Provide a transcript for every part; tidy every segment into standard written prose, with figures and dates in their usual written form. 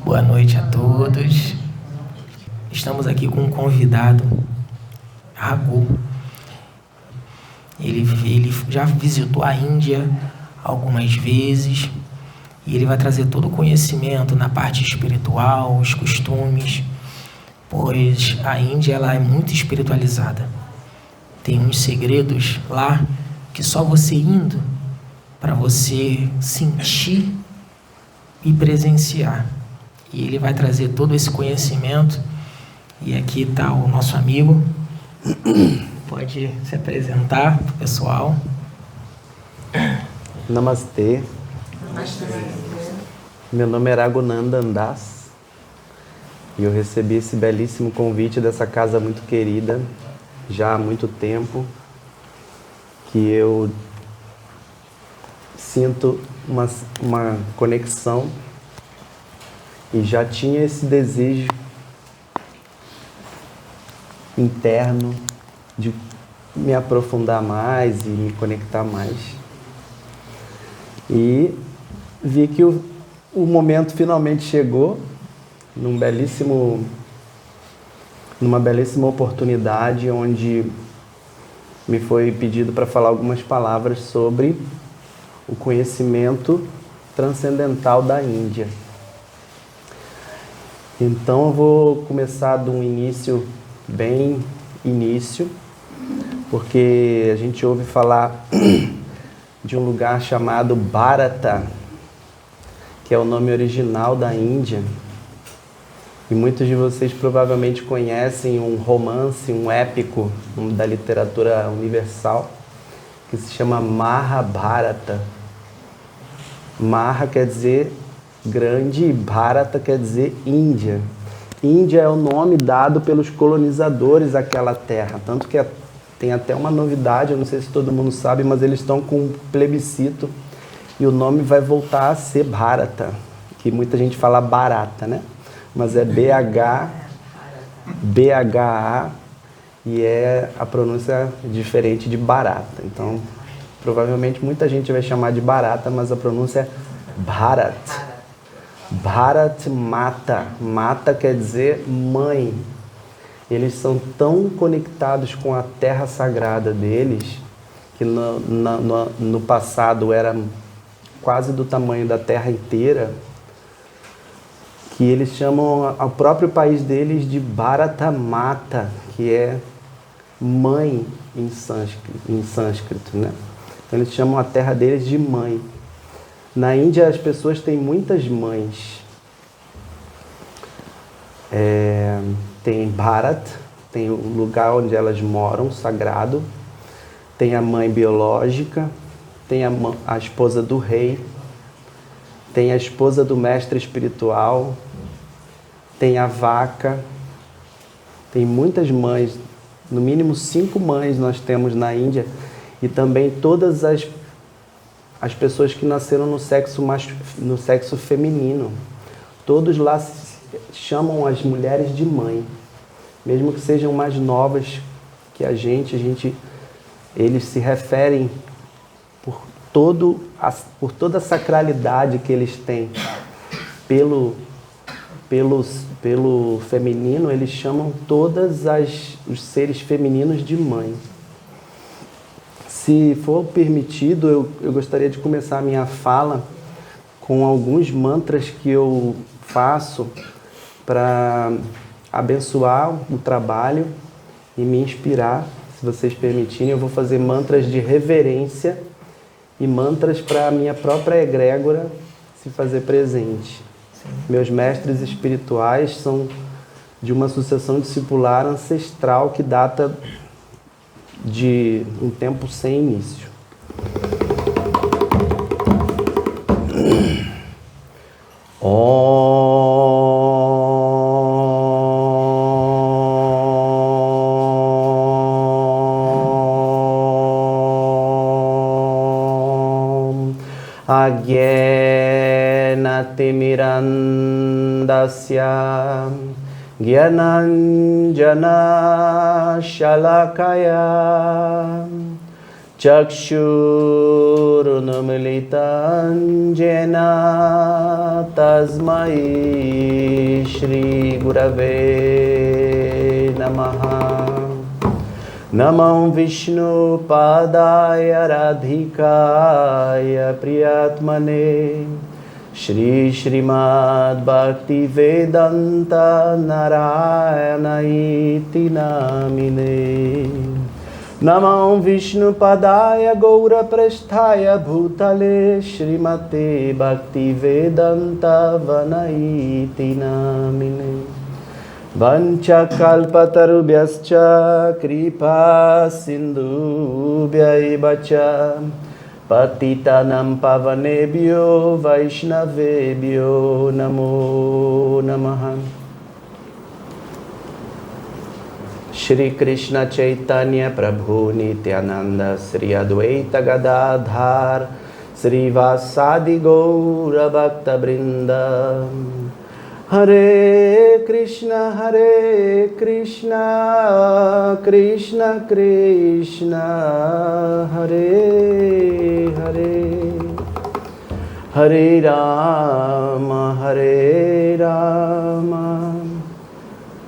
Boa noite a todos. Estamos aqui com um convidado, Raghu. Ele já visitou a Índia algumas vezes e ele vai trazer todo o conhecimento na parte espiritual, os costumes, pois a Índia ela é muito espiritualizada. Tem uns segredos lá que só você indo para você sentir e presenciar. E ele vai trazer todo esse conhecimento. E aqui está o nosso amigo. Pode se apresentar para o pessoal. Namastê. Namastê. Meu nome é Raghunandan Das. E eu recebi esse belíssimo convite dessa casa muito querida, já há muito tempo, que eu sinto uma conexão e já tinha esse desejo interno de me aprofundar mais e me conectar mais. E vi que o momento finalmente chegou numa belíssima oportunidade onde me foi pedido para falar algumas palavras sobre o conhecimento transcendental da Índia. Então eu vou começar de um início, porque a gente ouve falar de um lugar chamado Bharata, que é o nome original da Índia. E muitos de vocês provavelmente conhecem um romance, um épico da literatura universal, que se chama Mahabharata. Maha quer dizer grande e Bharata quer dizer Índia. Índia é o nome dado pelos colonizadores àquela terra, tanto que tem até uma novidade, eu não sei se todo mundo sabe, mas eles estão com um plebiscito e o nome vai voltar a ser Bharata, que muita gente fala Barata, né? Mas é BHA e é a pronúncia diferente de Barata. Então, provavelmente muita gente vai chamar de Barata, mas a pronúncia é Bharat. Bharat Mata. Mata quer dizer mãe. Eles são tão conectados com a terra sagrada deles, que no passado era quase do tamanho da terra inteira, que eles chamam o próprio país deles de Bharata Mata, que é mãe em sânscrito, né? Então eles chamam a terra deles de mãe. Na Índia as pessoas têm muitas mães. Tem Bharat, tem o lugar onde elas moram, sagrado. Tem a mãe biológica, tem a esposa do rei, tem a esposa do mestre espiritual, tem a vaca. Tem muitas mães, no mínimo 5 mães nós temos na Índia. E também todas as pessoas que nasceram no sexo feminino. Todos lá chamam as mulheres de mãe. Mesmo que sejam mais novas que a gente, eles se referem por toda a sacralidade que eles têm pelo feminino, eles chamam todas os seres femininos de mãe. Se for permitido, eu gostaria de começar a minha fala com alguns mantras que eu faço para abençoar o trabalho e me inspirar. Se vocês permitirem, eu vou fazer mantras de reverência e mantras para a minha própria egrégora se fazer presente. Meus mestres espirituais são de uma sucessão discipular ancestral que data de um tempo sem início. Agyenatimirandasya Gyananjana Shalakaya Chakshurunmilitam jena tasmai Shri Gurave Namaha. Namam Vishnu Padaya Radhikaya Priyatmane Shri Srimad Bhakti Vedanta Narayana Iti Namine. Namam Vishnu Padaya Gaura Prasthaya Bhutale Shrimate Bhakti Vedanta Vanaiti Namine. Vancha kalpatarubhyascha kripa sindubhyaivacha patitanam pavanebhyo vaishnavebhyo namo namaha. Shri Krishna Chaitanya Prabhu Nityananda Sri Advaita Gadadhar Sri Vasadi Gaura Bhakta Brinda. Hare Krishna, Krishna Krishna, Hare Hare, Hare Rama,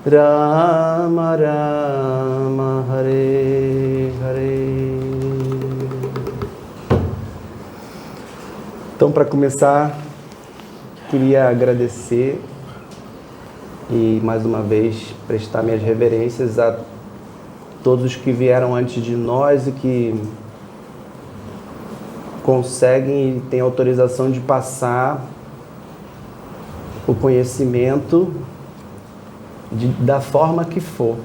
Rama Rama, Hare Hare. Então, para começar, queria agradecer e, mais uma vez, prestar minhas reverências a todos os que vieram antes de nós e que conseguem e têm autorização de passar o conhecimento da forma que for.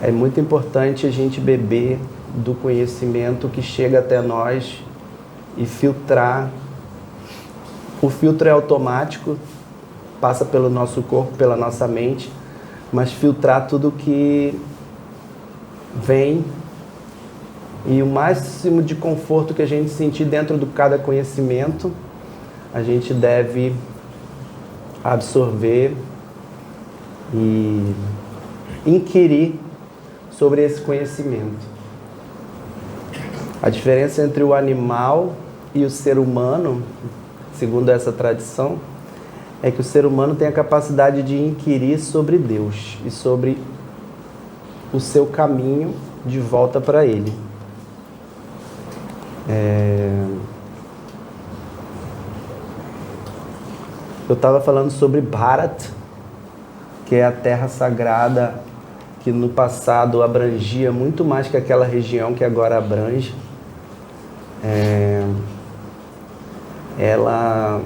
É muito importante a gente beber do conhecimento que chega até nós e filtrar. O filtro é automático, passa pelo nosso corpo, pela nossa mente, mas filtrar tudo que vem e o máximo de conforto que a gente sentir dentro de cada conhecimento, a gente deve absorver e inquirir sobre esse conhecimento. A diferença entre o animal e o ser humano, segundo essa tradição, é que o ser humano tem a capacidade de inquirir sobre Deus e sobre o seu caminho de volta para Ele. Eu estava falando sobre Bharat, que é a terra sagrada que no passado abrangia muito mais que aquela região que agora abrange. Ela,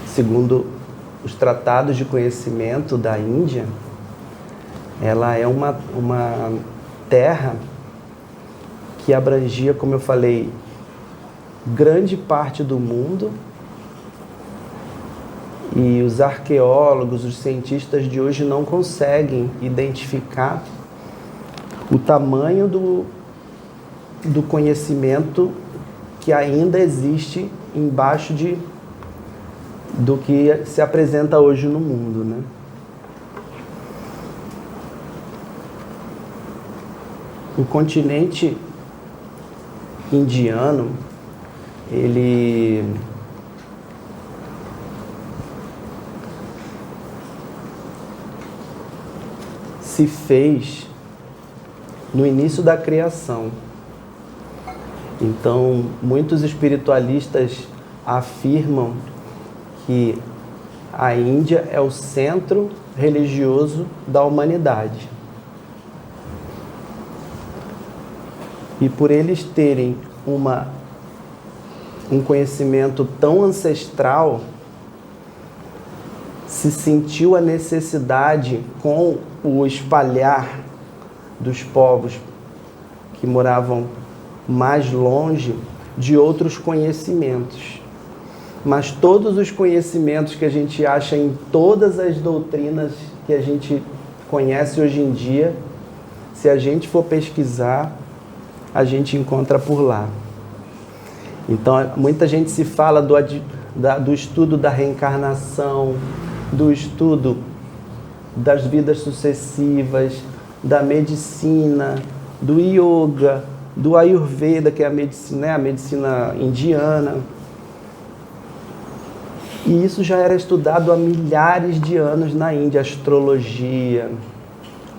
segundo os tratados de conhecimento da Índia, ela é uma terra que abrangia, como eu falei, grande parte do mundo, e os arqueólogos, os cientistas de hoje não conseguem identificar o tamanho do conhecimento que ainda existe embaixo do que se apresenta hoje no mundo, né? O continente indiano, ele se fez no início da criação. Então, muitos espiritualistas afirmam que a Índia é o centro religioso da humanidade. E por eles terem um conhecimento tão ancestral, se sentiu a necessidade, com o espalhar dos povos que moravam mais longe, de outros conhecimentos. Mas todos os conhecimentos que a gente acha em todas as doutrinas que a gente conhece hoje em dia, se a gente for pesquisar, a gente encontra por lá. Então, muita gente se fala do estudo da reencarnação, do estudo das vidas sucessivas, da medicina, do yoga, do Ayurveda, que é a medicina indiana. E isso já era estudado há milhares de anos na Índia, astrologia,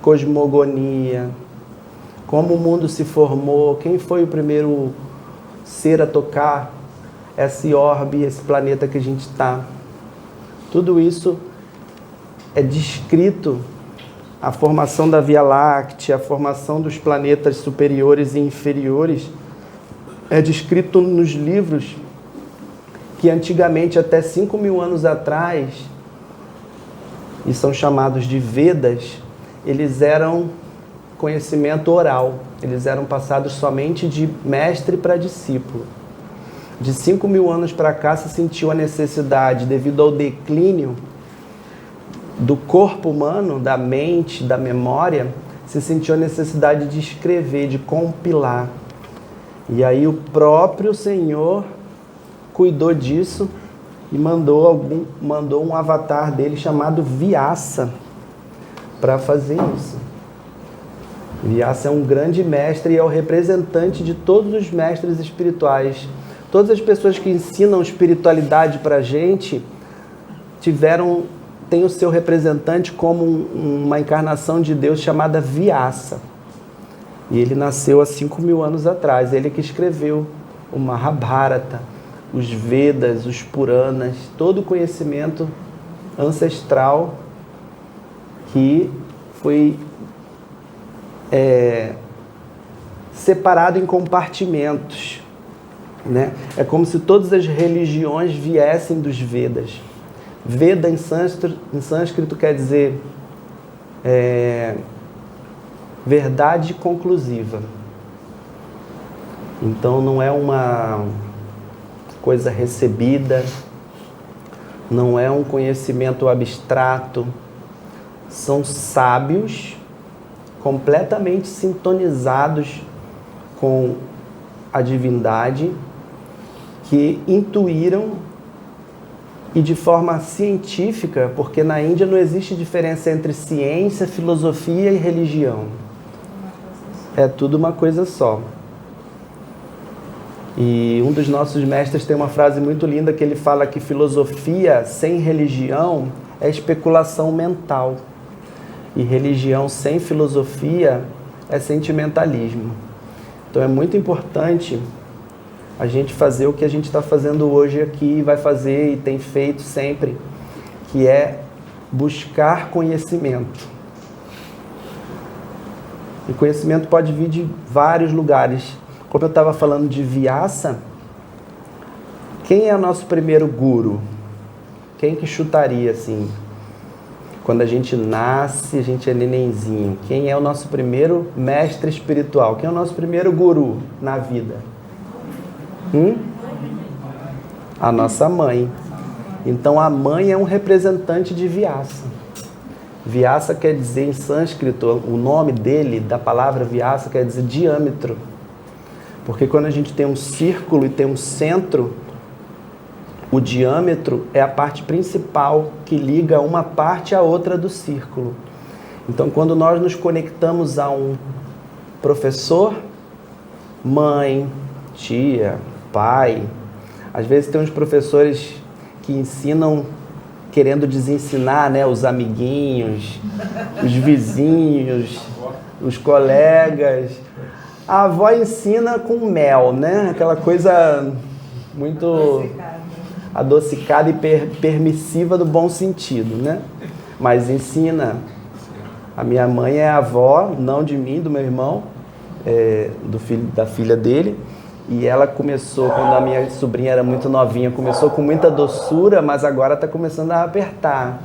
cosmogonia, como o mundo se formou, quem foi o primeiro ser a tocar esse orbe, esse planeta que a gente está. Tudo isso é descrito, a formação da Via Láctea, a formação dos planetas superiores e inferiores, é descrito nos livros que antigamente, até 5.000 anos atrás, e são chamados de Vedas, eles eram conhecimento oral, eles eram passados somente de mestre para discípulo. De 5.000 anos para cá se sentiu a necessidade, devido ao declínio do corpo humano, da mente, da memória, se sentiu a necessidade de escrever, de compilar. E aí o próprio Senhor cuidou disso e mandou um avatar dele chamado Vyasa para fazer isso. Vyasa é um grande mestre e é o representante de todos os mestres espirituais. Todas as pessoas que ensinam espiritualidade para a gente tem o seu representante como uma encarnação de Deus chamada Vyasa. E ele nasceu há 5.000 anos atrás. Ele que escreveu o Mahabharata, os Vedas, os Puranas, todo o conhecimento ancestral que foi separado em compartimentos, né? É como se todas as religiões viessem dos Vedas. Veda em sânscrito quer dizer verdade conclusiva. Então não é uma coisa recebida, não é um conhecimento abstrato, são sábios completamente sintonizados com a divindade, que intuíram, e de forma científica, porque na Índia não existe diferença entre ciência, filosofia e religião. É tudo uma coisa só. E um dos nossos mestres tem uma frase muito linda que ele fala que filosofia sem religião é especulação mental. E religião sem filosofia é sentimentalismo. Então é muito importante a gente fazer o que a gente está fazendo hoje aqui, vai fazer e tem feito sempre, que é buscar conhecimento. E conhecimento pode vir de vários lugares. Como eu estava falando de Vyasa, quem é o nosso primeiro guru? Quem que chutaria assim? Quando a gente nasce, a gente é nenenzinho. Quem é o nosso primeiro mestre espiritual? Quem é o nosso primeiro guru na vida? A nossa mãe. Então a mãe é um representante de Vyasa. Vyasa quer dizer em sânscrito, o nome dele, da palavra Vyasa, quer dizer diâmetro. Porque quando a gente tem um círculo e tem um centro, o diâmetro é a parte principal que liga uma parte à outra do círculo. Então, quando nós nos conectamos a um professor, mãe, tia, pai, às vezes tem uns professores que ensinam querendo desensinar, né, os amiguinhos, os vizinhos, os colegas. A avó ensina com mel, né? Aquela coisa muito adocicada e permissiva do bom sentido, né? Mas ensina. A minha mãe é a avó, não de mim, do meu irmão, da filha dele. E ela começou, quando a minha sobrinha era muito novinha, começou com muita doçura, mas agora está começando a apertar.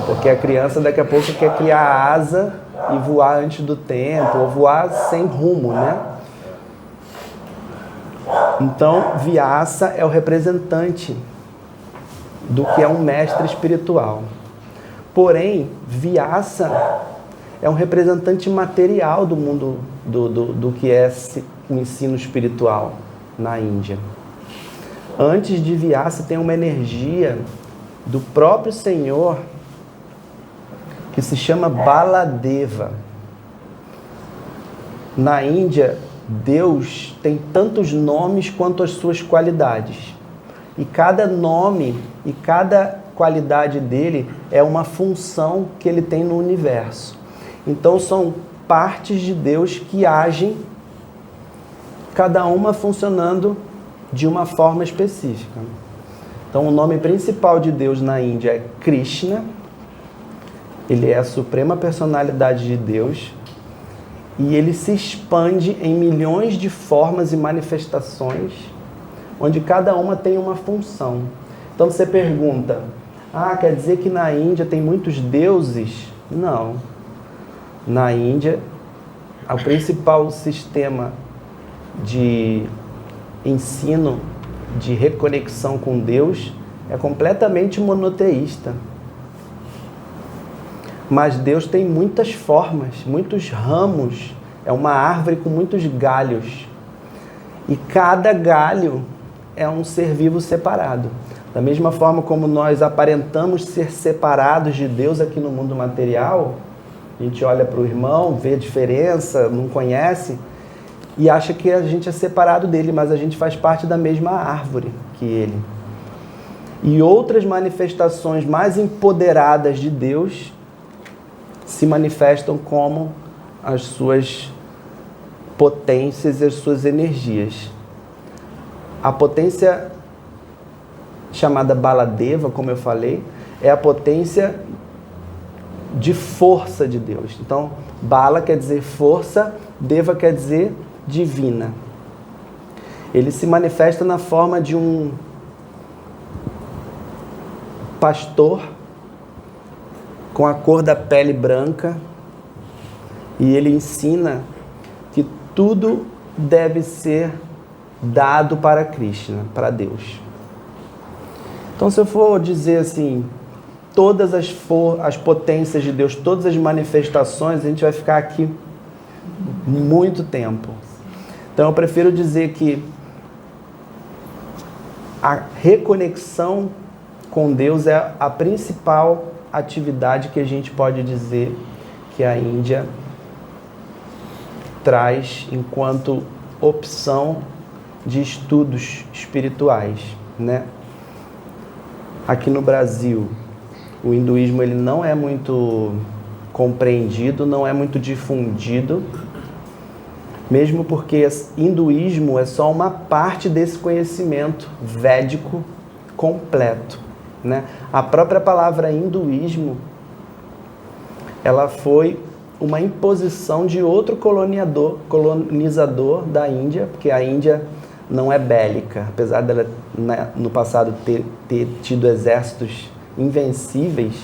Porque a criança daqui a pouco quer criar asa e voar antes do tempo, ou voar sem rumo, né? Então, Vyasa é o representante do que é um mestre espiritual. Porém, Vyasa é um representante material do mundo, do que é o ensino espiritual na Índia. Antes de Vyasa tem uma energia do próprio Senhor que se chama Baladeva. Na Índia, Deus tem tantos nomes quanto as suas qualidades. E cada nome e cada qualidade dele é uma função que ele tem no universo. Então são partes de Deus que agem, cada uma funcionando de uma forma específica. Então o nome principal de Deus na Índia é Krishna. Ele é a suprema personalidade de Deus. E ele se expande em milhões de formas e manifestações, onde cada uma tem uma função. Então você pergunta, quer dizer que na Índia tem muitos deuses? Não. Na Índia, o principal sistema de ensino, de reconexão com Deus, é completamente monoteísta. Mas Deus tem muitas formas, muitos ramos. É uma árvore com muitos galhos. E cada galho é um ser vivo separado. Da mesma forma como nós aparentamos ser separados de Deus aqui no mundo material, a gente olha para o irmão, vê a diferença, não conhece, e acha que a gente é separado dele, mas a gente faz parte da mesma árvore que ele. E outras manifestações mais empoderadas de Deus se manifestam como as suas potências e as suas energias. A potência chamada Baladeva, como eu falei, é a potência de força de Deus. Então, Bala quer dizer força, Deva quer dizer divina. Ele se manifesta na forma de um pastor com a cor da pele branca, e ele ensina que tudo deve ser dado para Krishna, para Deus. Então, se eu for dizer assim, todas as potências de Deus, todas as manifestações, a gente vai ficar aqui muito tempo. Então, eu prefiro dizer que a reconexão com Deus é a principal atividade que a gente pode dizer que a Índia traz enquanto opção de estudos espirituais, né? Aqui no Brasil, o hinduísmo ele não é muito compreendido, não é muito difundido, mesmo porque hinduísmo é só uma parte desse conhecimento védico completo, né? A própria palavra hinduísmo, ela foi uma imposição de outro colonizador da Índia, porque a Índia não é bélica, apesar dela, né, no passado ter tido exércitos invencíveis,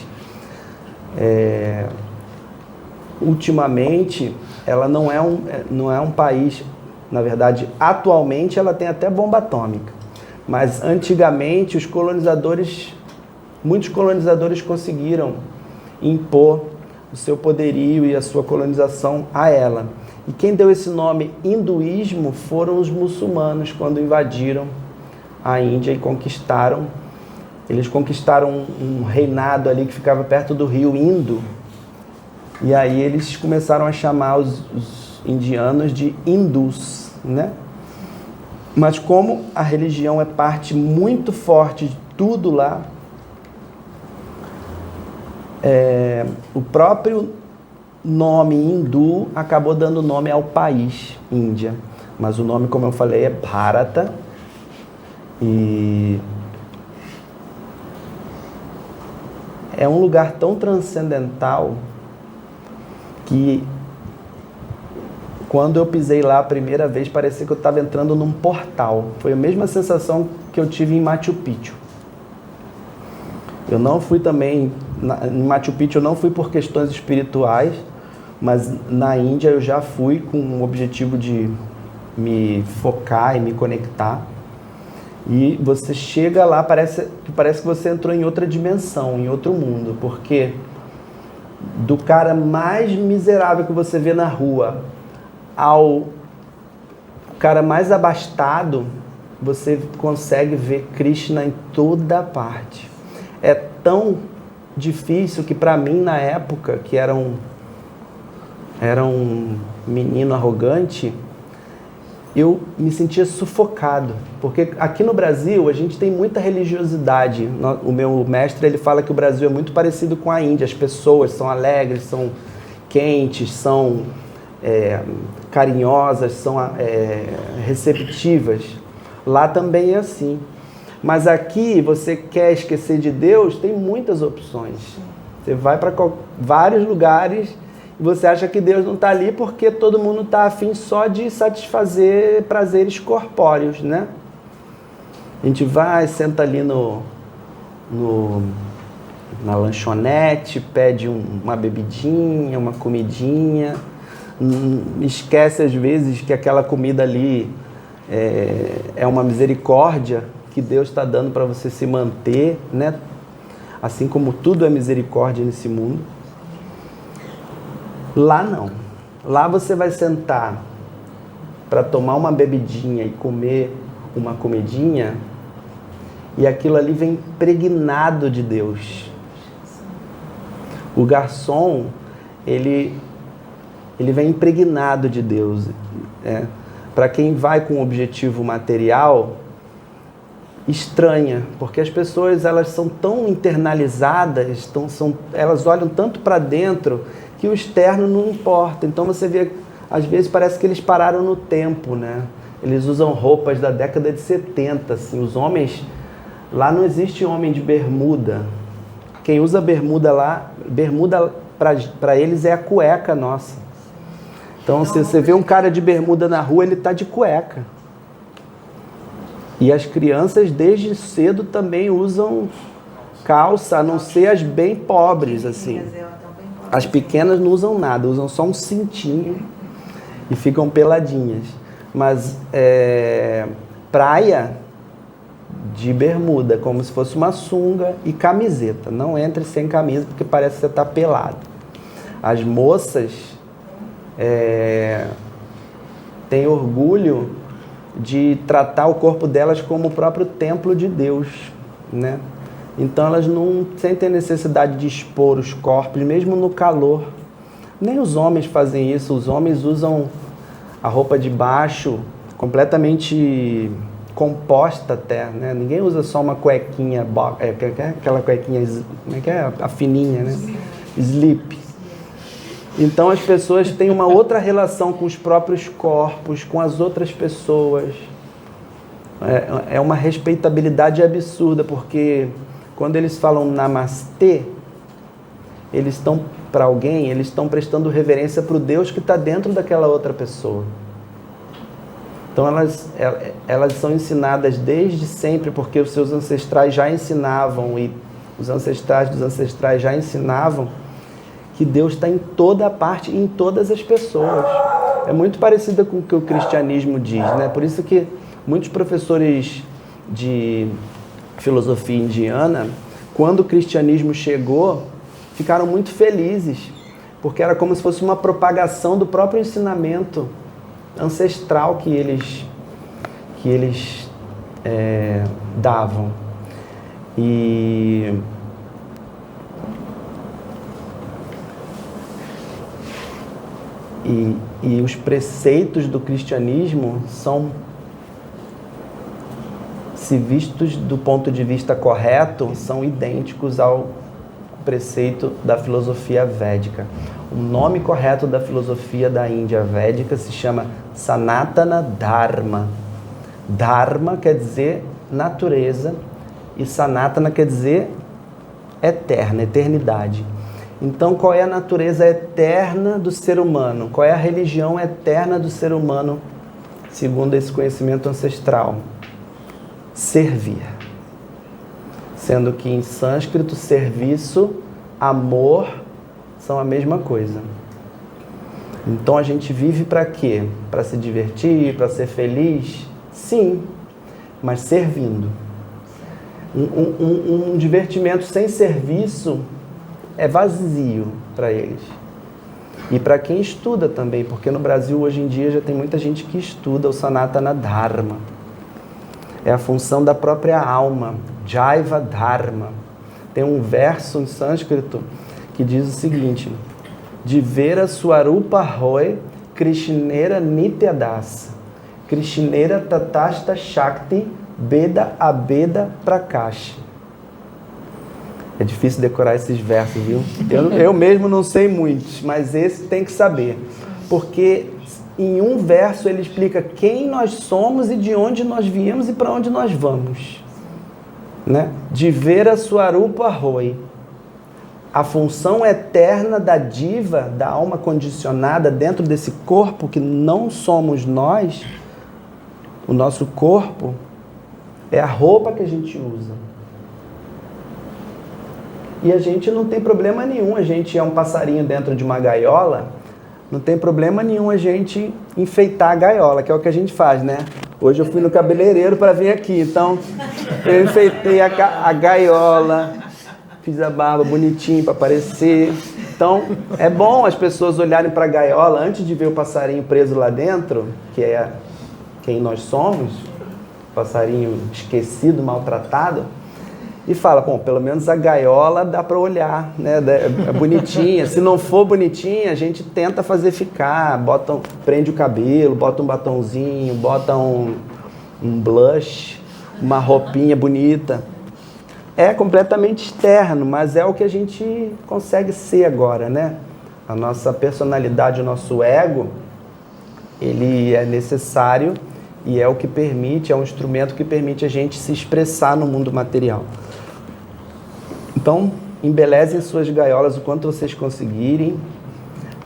ultimamente ela não é um país, na verdade, atualmente ela tem até bomba atômica, mas antigamente muitos colonizadores conseguiram impor o seu poderio e a sua colonização a ela. E quem deu esse nome hinduísmo foram os muçulmanos, quando invadiram a Índia e conquistaram. Eles conquistaram um reinado ali que ficava perto do rio Indo. E aí eles começaram a chamar os indianos de hindus, né? Mas como a religião é parte muito forte de tudo lá, o próprio nome hindu acabou dando nome ao país, Índia. Mas o nome, como eu falei, é Bharata. E é um lugar tão transcendental que quando eu pisei lá a primeira vez, parecia que eu estava entrando num portal. Foi a mesma sensação que eu tive em Machu Picchu. Eu não fui também, em Machu Picchu eu não fui por questões espirituais, mas na Índia eu já fui com o objetivo de me focar e me conectar. E você chega lá, parece que você entrou em outra dimensão, em outro mundo, porque do cara mais miserável que você vê na rua ao cara mais abastado, você consegue ver Krishna em toda parte. É tão difícil que para mim na época, que era um menino arrogante, eu me sentia sufocado, porque aqui no Brasil a gente tem muita religiosidade. O meu mestre, ele fala que o Brasil é muito parecido com a Índia, as pessoas são alegres, são quentes, são carinhosas, são receptivas. Lá também é assim. Mas aqui, você quer esquecer de Deus, tem muitas opções. Você vai para vários lugares e você acha que Deus não está ali porque todo mundo está afim só de satisfazer prazeres corpóreos, né? A gente vai, senta ali na lanchonete, pede uma bebidinha, uma comidinha, esquece às vezes que aquela comida ali é uma misericórdia que Deus está dando para você se manter, né? Assim como tudo é misericórdia nesse mundo. Lá não. Lá você vai sentar para tomar uma bebidinha e comer uma comidinha e aquilo ali vem impregnado de Deus. O garçom, ele vem impregnado de Deus. Para quem vai com objetivo material, estranha, porque as pessoas, elas são tão internalizadas, elas olham tanto para dentro que o externo não importa. Então você vê, às vezes parece que eles pararam no tempo, né? Eles usam roupas da década de 70, assim. Os homens, lá não existe homem de bermuda. Quem usa bermuda lá, bermuda para eles é a cueca nossa. Então se você vê um cara de bermuda na rua, ele está de cueca. E as crianças desde cedo também usam calça, a não ser as bem pobres, assim. As pequenas não usam nada, usam só um cintinho e ficam peladinhas. Mas praia de bermuda, como se fosse uma sunga e camiseta. Não entre sem camisa porque parece que você está pelado. As moças têm orgulho de tratar o corpo delas como o próprio templo de Deus, né? Então elas não sentem necessidade de expor os corpos, mesmo no calor. Nem os homens fazem isso. Os homens usam a roupa de baixo completamente composta até, né? Ninguém usa só uma cuequinha, aquela cuequinha, como é que é? A fininha, né? Slip. Então as pessoas têm uma outra relação com os próprios corpos, com as outras pessoas. É uma respeitabilidade absurda, porque quando eles falam namastê, eles estão, para alguém, eles estão prestando reverência para o Deus que está dentro daquela outra pessoa. Então elas são ensinadas desde sempre, porque os seus ancestrais já ensinavam, e os ancestrais dos ancestrais já ensinavam, que Deus está em toda a parte, em todas as pessoas. É muito parecido com o que o cristianismo diz, né? Por isso que muitos professores de filosofia indiana, quando o cristianismo chegou, ficaram muito felizes, porque era como se fosse uma propagação do próprio ensinamento ancestral que eles davam. E os preceitos do cristianismo são, se vistos do ponto de vista correto, são idênticos ao preceito da filosofia védica. O nome correto da filosofia da Índia védica se chama Sanatana Dharma. Dharma quer dizer natureza e Sanatana quer dizer eterna, eternidade. Então, qual é a natureza eterna do ser humano? Qual é a religião eterna do ser humano, segundo esse conhecimento ancestral? Servir. Sendo que em sânscrito, serviço, amor são a mesma coisa. Então, a gente vive para quê? Para se divertir, para ser feliz? Sim, mas servindo. Um divertimento sem serviço é vazio para eles. E para quem estuda também, porque no Brasil hoje em dia já tem muita gente que estuda o Sanatana Dharma. É a função da própria alma, Jaiva Dharma. Tem um verso em sânscrito que diz o seguinte: Divera Swarupa Roy Krishnera Nityadasa Krishnera Tatasta Shakti Beda Abeda Prakash. É difícil decorar esses versos, viu? Eu mesmo não sei muitos, mas esse tem que saber. Porque em um verso ele explica quem nós somos e de onde nós viemos e para onde nós vamos. Né? Divera Swarupa Roy. A função eterna da diva, da alma condicionada dentro desse corpo que não somos nós, o nosso corpo é a roupa que a gente usa. E a gente não tem problema nenhum, a gente é um passarinho dentro de uma gaiola, não tem problema nenhum a gente enfeitar a gaiola, que é o que a gente faz, né? Hoje eu fui no cabeleireiro para vir aqui, então eu enfeitei a gaiola, fiz a barba bonitinho para aparecer. Então é bom as pessoas olharem para a gaiola antes de ver o passarinho preso lá dentro, que é quem nós somos, passarinho esquecido, maltratado, e fala, bom, pelo menos a gaiola dá para olhar, né? É bonitinha. Se não for bonitinha, a gente tenta fazer ficar, prende o cabelo, bota um batonzinho, bota um blush, uma roupinha bonita. É completamente externo, mas é o que a gente consegue ser agora, né? A nossa personalidade, o nosso ego, ele é necessário e é o que permite, é um instrumento que permite a gente se expressar no mundo material. Então, embelezem suas gaiolas o quanto vocês conseguirem,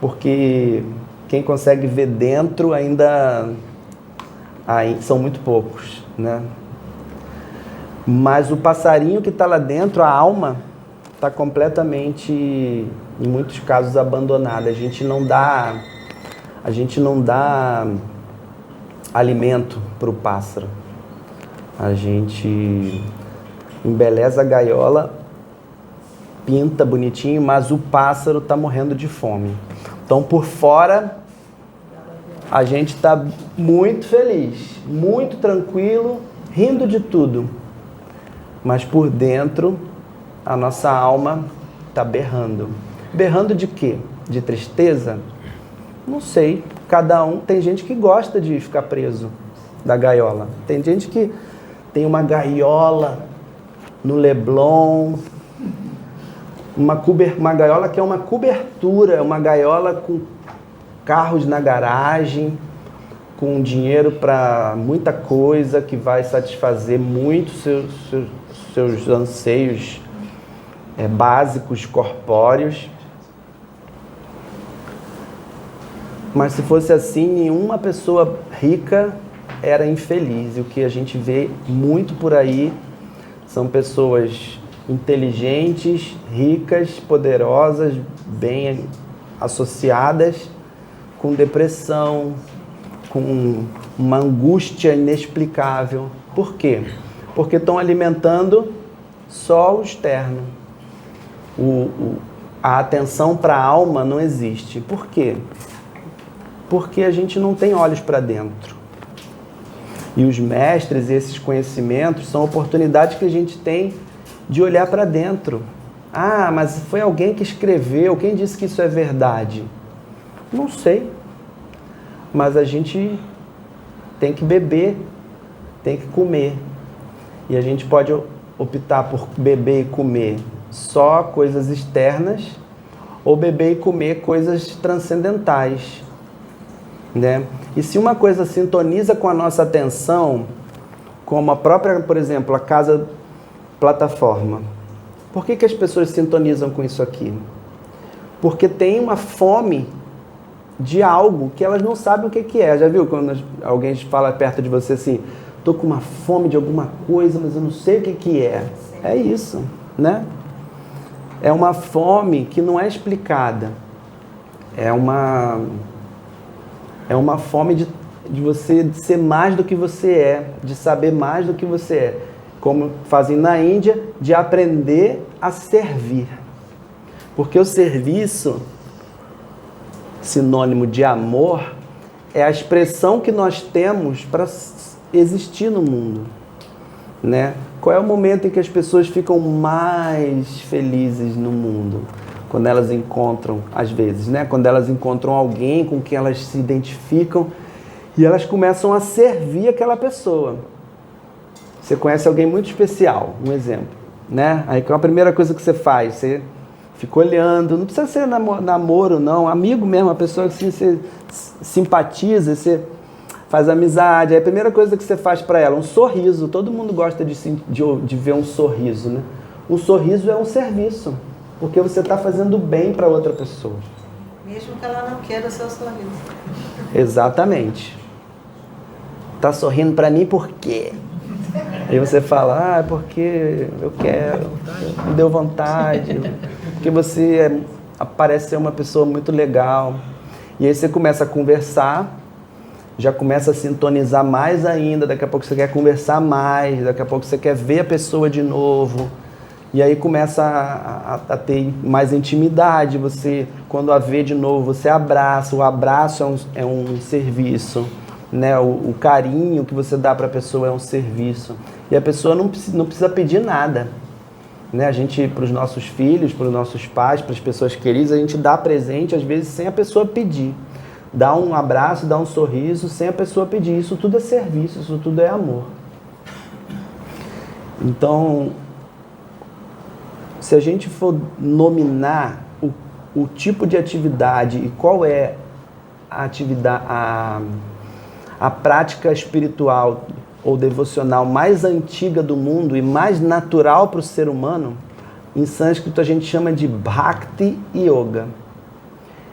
porque quem consegue ver dentro ainda são muito poucos, né? Mas o passarinho que está lá dentro, a alma, está completamente, em muitos casos, abandonada. A gente não dá alimento para o pássaro. A gente embeleza a gaiola, pinta bonitinho, mas o pássaro está morrendo de fome. Então, por fora, a gente está muito feliz, muito tranquilo, rindo de tudo. Mas por dentro, a nossa alma está berrando. Berrando de quê? De tristeza? Não sei. Cada um, tem gente que gosta de ficar preso da gaiola. Tem gente que tem uma gaiola no Leblon, uma gaiola que é uma cobertura, uma gaiola com carros na garagem, com dinheiro para muita coisa que vai satisfazer muito seus anseios básicos, corpóreos. Mas se fosse assim, nenhuma pessoa rica era infeliz. E o que a gente vê muito por aí são pessoas inteligentes, ricas, poderosas, bem associadas, com depressão, com uma angústia inexplicável. Por quê? Porque estão alimentando só o externo. A atenção para a alma não existe. Por quê? Porque a gente não tem olhos para dentro. E os mestres e esses conhecimentos são oportunidades que a gente tem de olhar para dentro. Ah, mas foi alguém que escreveu, quem disse que isso é verdade? Não sei. Mas a gente tem que beber, tem que comer. E a gente pode optar por beber e comer só coisas externas ou beber e comer coisas transcendentais, né? E se uma coisa sintoniza com a nossa atenção, como a própria, por exemplo, a casa plataforma, por que as pessoas sintonizam com isso aqui? Porque tem uma fome de algo que elas não sabem o que é. Já viu quando alguém fala perto de você assim, estou com uma fome de alguma coisa, mas eu não sei o que é. É isso, né? É uma fome que não é explicada. É uma fome de você ser mais do que você é, de saber mais do que você é. Como fazem na Índia, de aprender a servir. Porque o serviço, sinônimo de amor, é a expressão que nós temos para existir no mundo, né? Qual é o momento em que as pessoas ficam mais felizes no mundo? Quando elas encontram, às vezes, né? Quando elas encontram alguém com quem elas se identificam E elas começam a servir aquela pessoa. Você conhece alguém muito especial, um exemplo, né? Aí qual a primeira coisa que você faz? Você fica olhando, não precisa ser namoro não, amigo mesmo, a pessoa que assim, você simpatiza, você faz amizade. Aí a primeira coisa que você faz para ela, um sorriso. Todo mundo gosta de ver um sorriso, né? Um sorriso é um serviço, porque você está fazendo bem para outra pessoa. Mesmo que ela não queira o seu sorriso. Exatamente. Tá sorrindo para mim por quê? Aí você fala, é porque eu quero, me deu vontade, porque você parece ser uma pessoa muito legal. E aí você começa a conversar, já começa a sintonizar mais ainda, daqui a pouco você quer conversar mais, daqui a pouco você quer ver a pessoa de novo. E aí começa a ter mais intimidade, você, quando a vê de novo, você abraça, o abraço é um serviço, né? O carinho que você dá para a pessoa é um serviço. E a pessoa não precisa pedir nada, né? A gente, para os nossos filhos, para os nossos pais, para as pessoas queridas, a gente dá presente, às vezes, sem a pessoa pedir. Dá um abraço, dá um sorriso, sem a pessoa pedir. Isso tudo é serviço, isso tudo é amor. Então, se a gente for nominar o tipo de atividade e qual é a atividade, a prática espiritual ou devocional mais antiga do mundo e mais natural para o ser humano, em sânscrito a gente chama de Bhakti Yoga.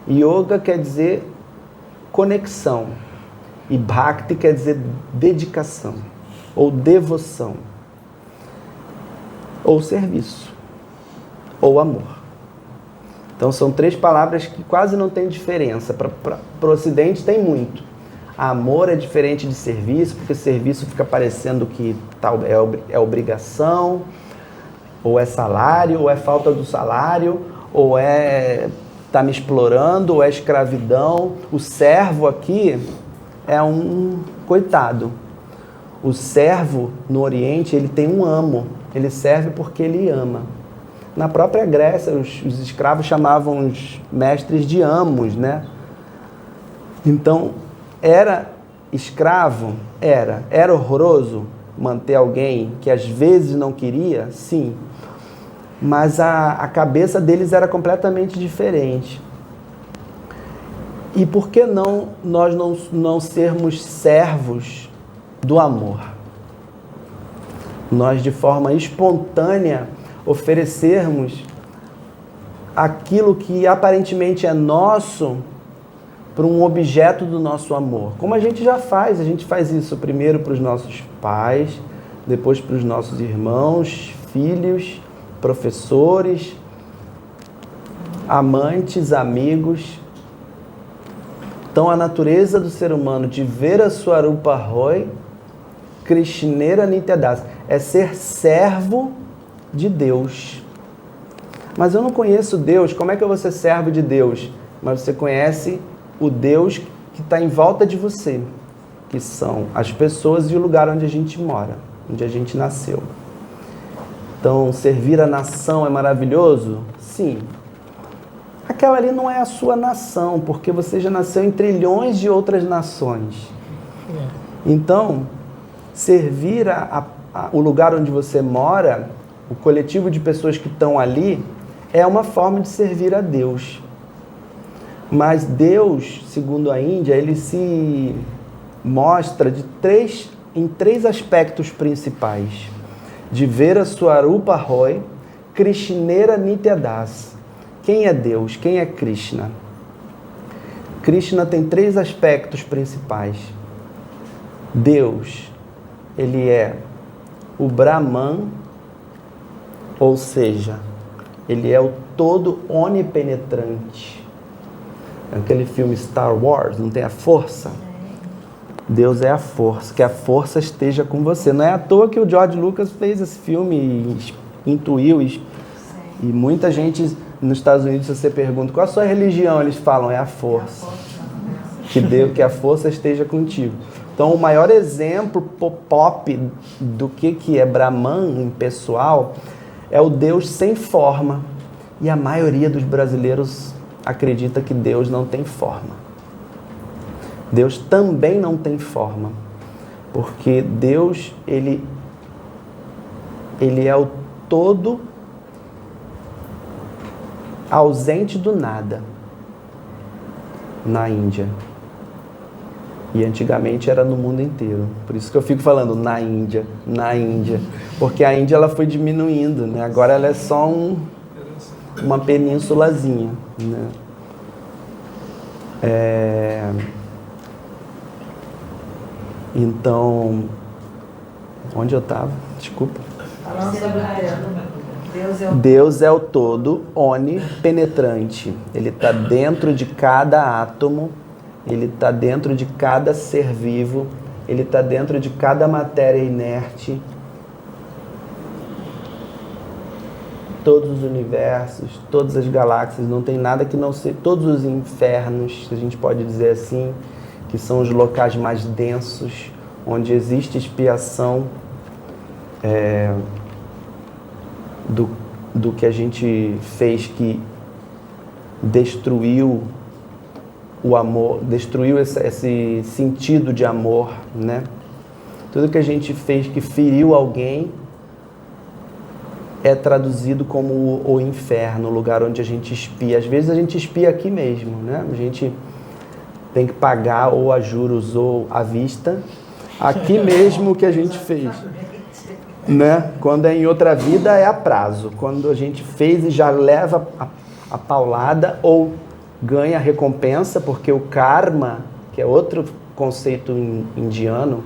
Yoga quer dizer conexão e Bhakti quer dizer dedicação ou devoção ou serviço ou amor. Então são três palavras que quase não tem diferença. Para o Ocidente tem muito. Amor é diferente de serviço, porque serviço fica parecendo que tal é obrigação, ou é salário, ou é falta do salário, ou é tá me explorando, ou é escravidão. O servo aqui é um coitado. O servo no Oriente, ele tem um amo. Ele serve porque ele ama. Na própria Grécia, os escravos chamavam os mestres de amos, né? Então, era escravo? Era horroroso manter alguém que às vezes não queria? Sim. Mas a cabeça deles era completamente diferente. E por que não nós não sermos servos do amor? Nós, de forma espontânea, oferecermos aquilo que aparentemente é nosso para um objeto do nosso amor. Como a gente faz isso primeiro para os nossos pais, depois para os nossos irmãos, filhos, professores, amantes, amigos. Então a natureza do ser humano de Vera Swarupa Roy, Krishnera Nityadasa, é ser servo de Deus. Mas eu não conheço Deus, como é que eu vou ser servo de Deus? Mas você conhece o Deus que está em volta de você, que são as pessoas e o lugar onde a gente mora, onde a gente nasceu. Então, servir a nação é maravilhoso? Sim. Aquela ali não é a sua nação, porque você já nasceu em trilhões de outras nações. Então, servir o lugar onde você mora, o coletivo de pessoas que estão ali, é uma forma de servir a Deus. Mas Deus, segundo a Índia, ele se mostra em três aspectos principais. De Vera Swarupa Roy, Krishnera Nityadasa. Quem é Deus? Quem é Krishna? Krishna tem três aspectos principais. Deus, ele é o Brahman, ou seja, ele é o todo onipenetrante. Aquele filme Star Wars, não tem a força? Deus é a força, que a força esteja com você. Não é à toa que o George Lucas fez esse filme e intuiu, e muita gente nos Estados Unidos, se você pergunta qual a sua religião, eles falam, é a força. Que a força esteja contigo. Então, o maior exemplo pop do que é Brahman pessoal é o Deus sem forma. E a maioria dos brasileiros acredita que Deus não tem forma. Deus também não tem forma, porque Deus, ele é o todo ausente do nada na Índia. E antigamente era no mundo inteiro. Por isso que eu fico falando na Índia, porque a Índia ela foi diminuindo, né? Agora ela é só uma penínsulazinha, né? Então, onde eu estava? Desculpa. Falando sobre o tema. Deus é o todo onipenetrante. Ele está dentro de cada átomo, ele está dentro de cada ser vivo, ele está dentro de cada matéria inerte. Todos os universos, todas as galáxias, não tem nada que não seja... Todos os infernos, se a gente pode dizer assim, que são os locais mais densos, onde existe expiação do que a gente fez, que destruiu o amor, destruiu esse sentido de amor, né? Tudo que a gente fez que feriu alguém é traduzido como o inferno, o lugar onde a gente expia. Às vezes a gente expia aqui mesmo, né? A gente tem que pagar ou a juros ou à vista, aqui mesmo o que a gente fez, né? Quando é em outra vida é a prazo. Quando a gente fez e já leva a paulada ou ganha a recompensa, porque o karma, que é outro conceito indiano,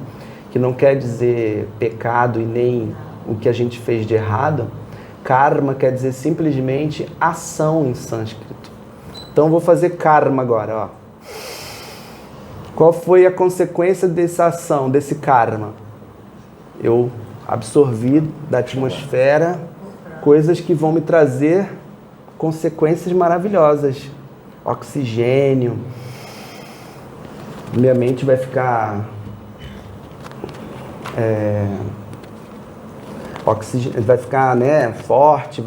que não quer dizer pecado e nem o que a gente fez de errado. Karma quer dizer simplesmente ação em sânscrito. Então eu vou fazer karma agora, ó. Qual foi a consequência dessa ação, desse karma? Eu absorvi da atmosfera coisas que vão me trazer consequências maravilhosas. Oxigênio. Minha mente vai ficar... oxigênio, vai ficar, né, forte.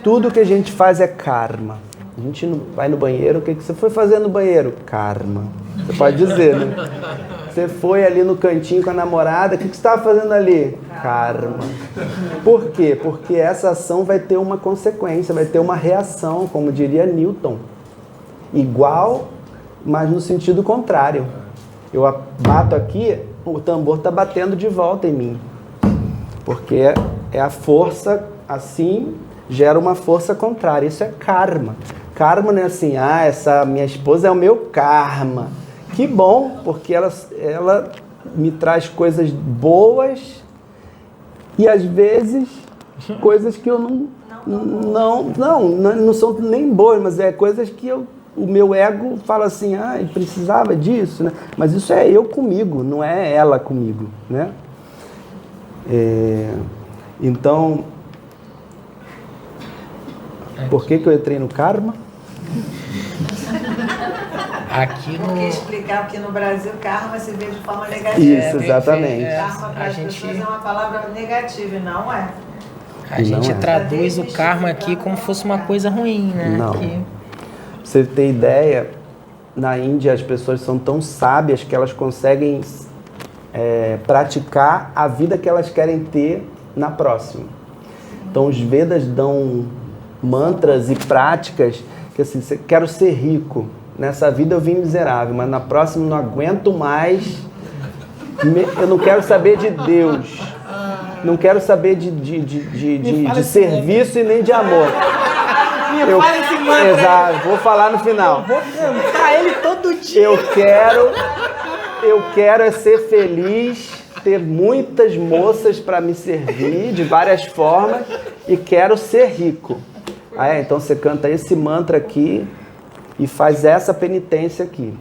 Tudo que a gente faz é karma. A gente vai no banheiro, o que você foi fazer no banheiro? Karma. Você pode dizer, né? Você foi ali no cantinho com a namorada, o que você estava fazendo ali? Karma. Por quê? Porque essa ação vai ter uma consequência, vai ter uma reação, como diria Newton. Igual, mas no sentido contrário. Eu bato aqui, o tambor está batendo de volta em mim. Porque é a força, assim, gera uma força contrária. Isso é karma. Karma não é assim, essa minha esposa é o meu karma. Que bom, porque ela me traz coisas boas e às vezes coisas que eu não são nem boas, mas é coisas que o meu ego fala assim, precisava disso, né? Mas isso é eu comigo, não é ela comigo, né? Então, por que eu entrei no karma? Porque explicar que no Brasil karma se vê de forma negativa. Isso, exatamente. Karma para as pessoas é uma palavra negativa, não é? A gente traduz o karma aqui como se fosse uma coisa ruim, né? Não. Pra você ter ideia, na Índia as pessoas são tão sábias que elas conseguem praticar a vida que elas querem ter na próxima. Então os Vedas dão mantras e práticas que assim, quero ser rico. Nessa vida eu vim miserável, mas na próxima eu não aguento mais. Eu não quero saber de Deus. Não quero saber de serviço e nem de amor. Exato, vou falar no final. Vou cantar ele todo dia. Eu quero é ser feliz, ter muitas moças para me servir de várias formas e quero ser rico. Então você canta esse mantra aqui e faz essa penitência aqui.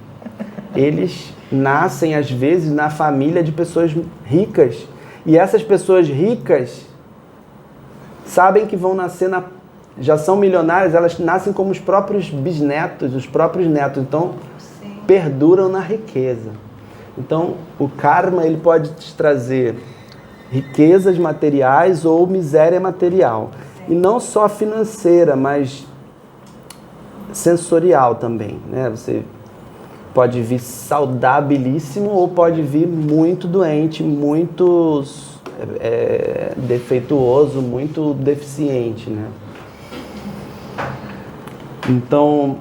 Eles nascem, às vezes, na família de pessoas ricas. E essas pessoas ricas sabem que vão nascer, já são milionárias, elas nascem como os próprios bisnetos, os próprios netos. Então, perduram na riqueza. Então, o karma ele pode te trazer riquezas materiais ou miséria material. E não só financeira, mas sensorial também, né? Você Pode vir saudabilíssimo ou pode vir muito doente, muito defeituoso, muito deficiente, né? Então,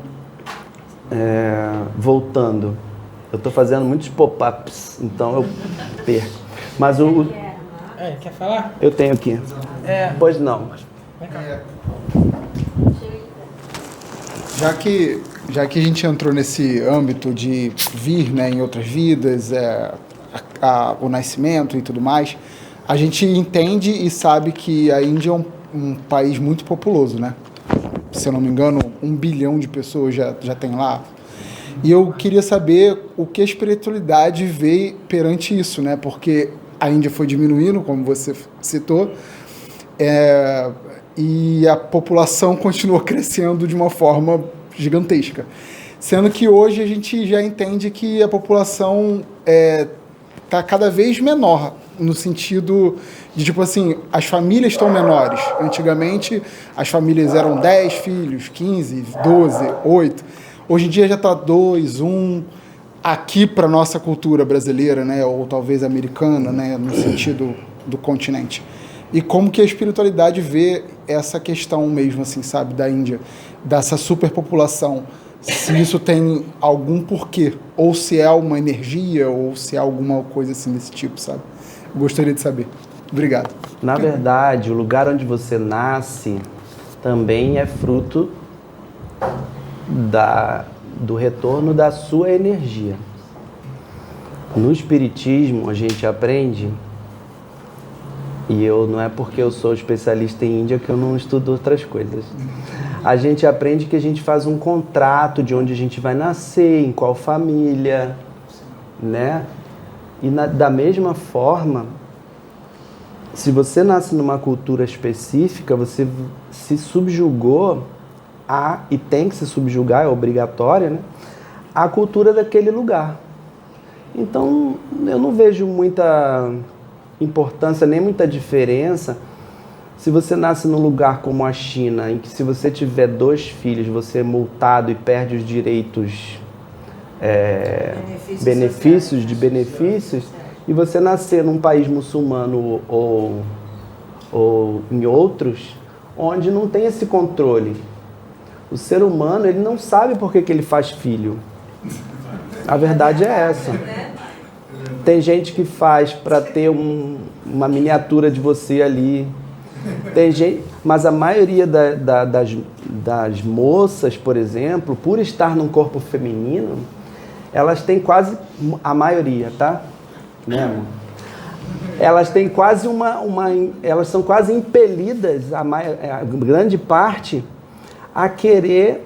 voltando, eu estou fazendo muitos pop-ups, então eu perco. Mas quer falar? eu tenho aqui. Pois não. Já que a gente entrou nesse âmbito de vir, né, em outras vidas, o nascimento e tudo mais, a gente entende e sabe que a Índia é um país muito populoso, né? Se eu não me engano, 1 bilhão de pessoas já tem lá. E eu queria saber o que a espiritualidade vê perante isso, né? Porque a Índia foi diminuindo, como você citou, e a população continua crescendo de uma forma gigantesca. Sendo que hoje a gente já entende que a população está cada vez menor, no sentido de, tipo assim, as famílias estão menores. Antigamente, as famílias eram 10 filhos, 15, 12, 8. Hoje em dia já está 2, 1. Aqui para nossa cultura brasileira, né, ou talvez americana, né, no sentido do continente. E como que a espiritualidade vê essa questão mesmo, assim, sabe, da Índia, dessa superpopulação, se isso tem algum porquê, ou se é uma energia, ou se é alguma coisa assim desse tipo, sabe? Gostaria de saber. Obrigado. Na verdade, o lugar onde você nasce também é fruto do retorno da sua energia. No Espiritismo, a gente aprende, e não é porque eu sou especialista em Índia que eu não estudo outras coisas. A gente aprende que a gente faz um contrato de onde a gente vai nascer, em qual família, né? E da mesma forma, se você nasce numa cultura específica, você se subjugou e tem que se subjugar, é obrigatória, né? A cultura daquele lugar. Então, eu não vejo muita importância, nem muita diferença se você nasce num lugar como a China, em que se você tiver 2 filhos, você é multado e perde os direitos, benefícios, e você nascer num país muçulmano ou em outros, onde não tem esse controle. O ser humano, ele não sabe por que ele faz filho. A verdade é essa. Tem gente que faz para ter uma miniatura de você ali. Tem gente, mas a maioria das moças, por exemplo, por estar num corpo feminino, elas têm quase, a maioria, tá? Né, amor? Elas têm quase elas são quase impelidas, a grande parte, a querer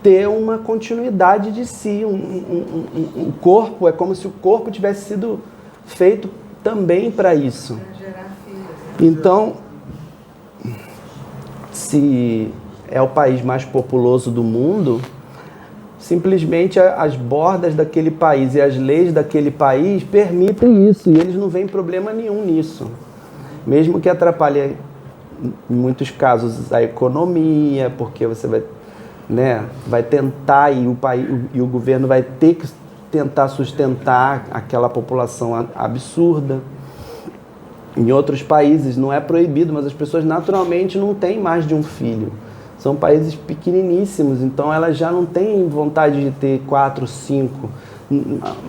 ter uma continuidade de si. O corpo, é como se o corpo tivesse sido feito também para isso. Então, se é o país mais populoso do mundo, simplesmente as bordas daquele país e as leis daquele país permitem isso, e eles não veem problema nenhum nisso. Mesmo que atrapalhe, em muitos casos, a economia, porque você vai tentar, e o governo vai ter que tentar sustentar aquela população absurda. Em outros países não é proibido, mas as pessoas naturalmente não têm mais de um filho. São países pequeniníssimos, então elas já não têm vontade de ter 4, 5.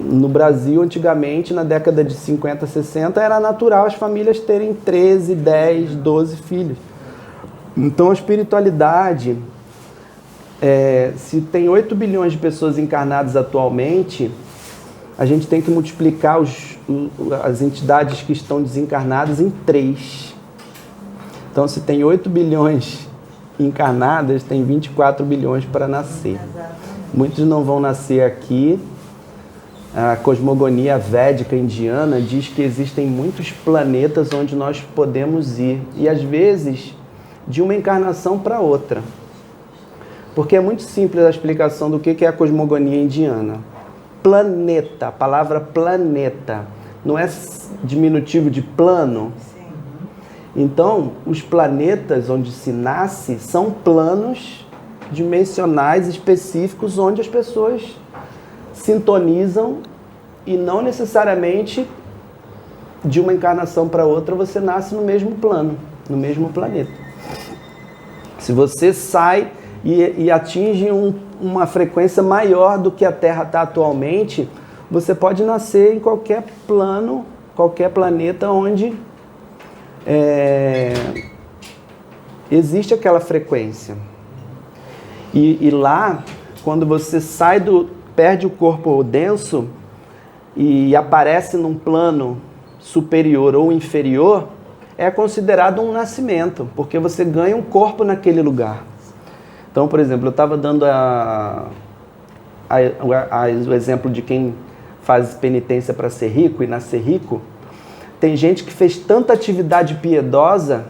No Brasil, antigamente, na década de 50, 60, era natural as famílias terem 13, 10, 12 filhos. Então a espiritualidade, se tem 8 bilhões de pessoas encarnadas atualmente, a gente tem que multiplicar as entidades que estão desencarnadas em 3. Então, se tem 8 bilhões encarnadas, tem 24 bilhões para nascer. Muitos não vão nascer aqui. A cosmogonia védica indiana diz que existem muitos planetas onde nós podemos ir. E, às vezes, de uma encarnação para outra. Porque é muito simples a explicação do que é a cosmogonia indiana. Planeta, a palavra planeta, não é diminutivo de plano? Sim. Então, os planetas onde se nasce são planos dimensionais específicos onde as pessoas sintonizam e não necessariamente de uma encarnação para outra você nasce no mesmo plano, no mesmo planeta. Se você sai e atinge uma frequência maior do que a Terra está atualmente, você pode nascer em qualquer plano, qualquer planeta onde existe aquela frequência. E lá, quando você perde o corpo denso e aparece num plano superior ou inferior, é considerado um nascimento, porque você ganha um corpo naquele lugar. Então, por exemplo, eu estava dando o exemplo de quem faz penitência para ser rico e nascer rico. Tem gente que fez tanta atividade piedosa,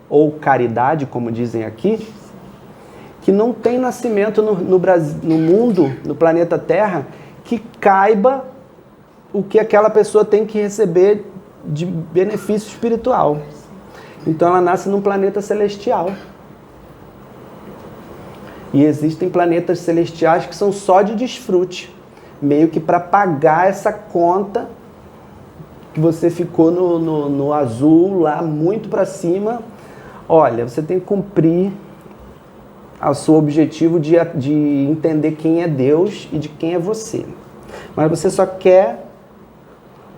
ou caridade, como dizem aqui, que não tem nascimento no Brasil, no mundo, no planeta Terra, que caiba o que aquela pessoa tem que receber de benefício espiritual. Então ela nasce num planeta celestial. E existem planetas celestiais que são só de desfrute, meio que para pagar essa conta que você ficou no azul, lá muito para cima. Olha, você tem que cumprir o seu objetivo de entender quem é Deus e de quem é você. Mas você só quer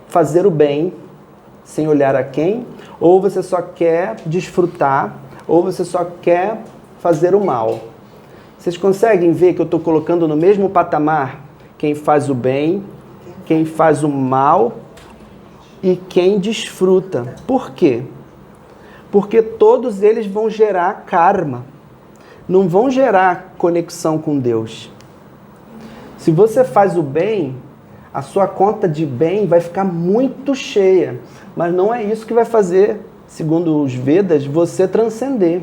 fazer o bem sem olhar a quem, ou você só quer desfrutar, ou você só quer fazer o mal. Vocês conseguem ver que eu estou colocando no mesmo patamar quem faz o bem, quem faz o mal e quem desfruta. Por quê? Porque todos eles vão gerar karma, não vão gerar conexão com Deus. Se você faz o bem, a sua conta de bem vai ficar muito cheia, mas não é isso que vai fazer, segundo os Vedas, você transcender.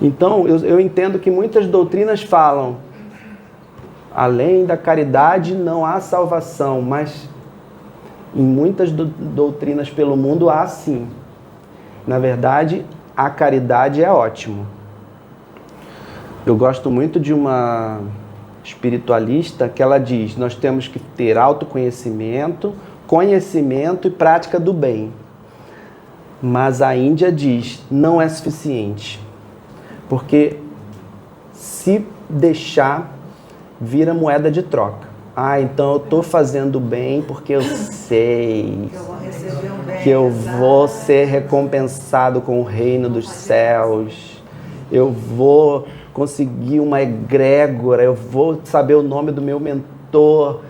Então, eu entendo que muitas doutrinas falam, além da caridade não há salvação, mas em muitas doutrinas pelo mundo há sim. Na verdade, a caridade é ótimo. Eu gosto muito de uma espiritualista que ela diz, nós temos que ter autoconhecimento, conhecimento e prática do bem. Mas a Índia diz, não é suficiente. Porque se deixar, vira moeda de troca. Ah, então eu estou fazendo bem porque eu sei que eu vou ser recompensado com o reino dos céus. Eu vou conseguir uma egrégora, eu vou saber o nome do meu mentor.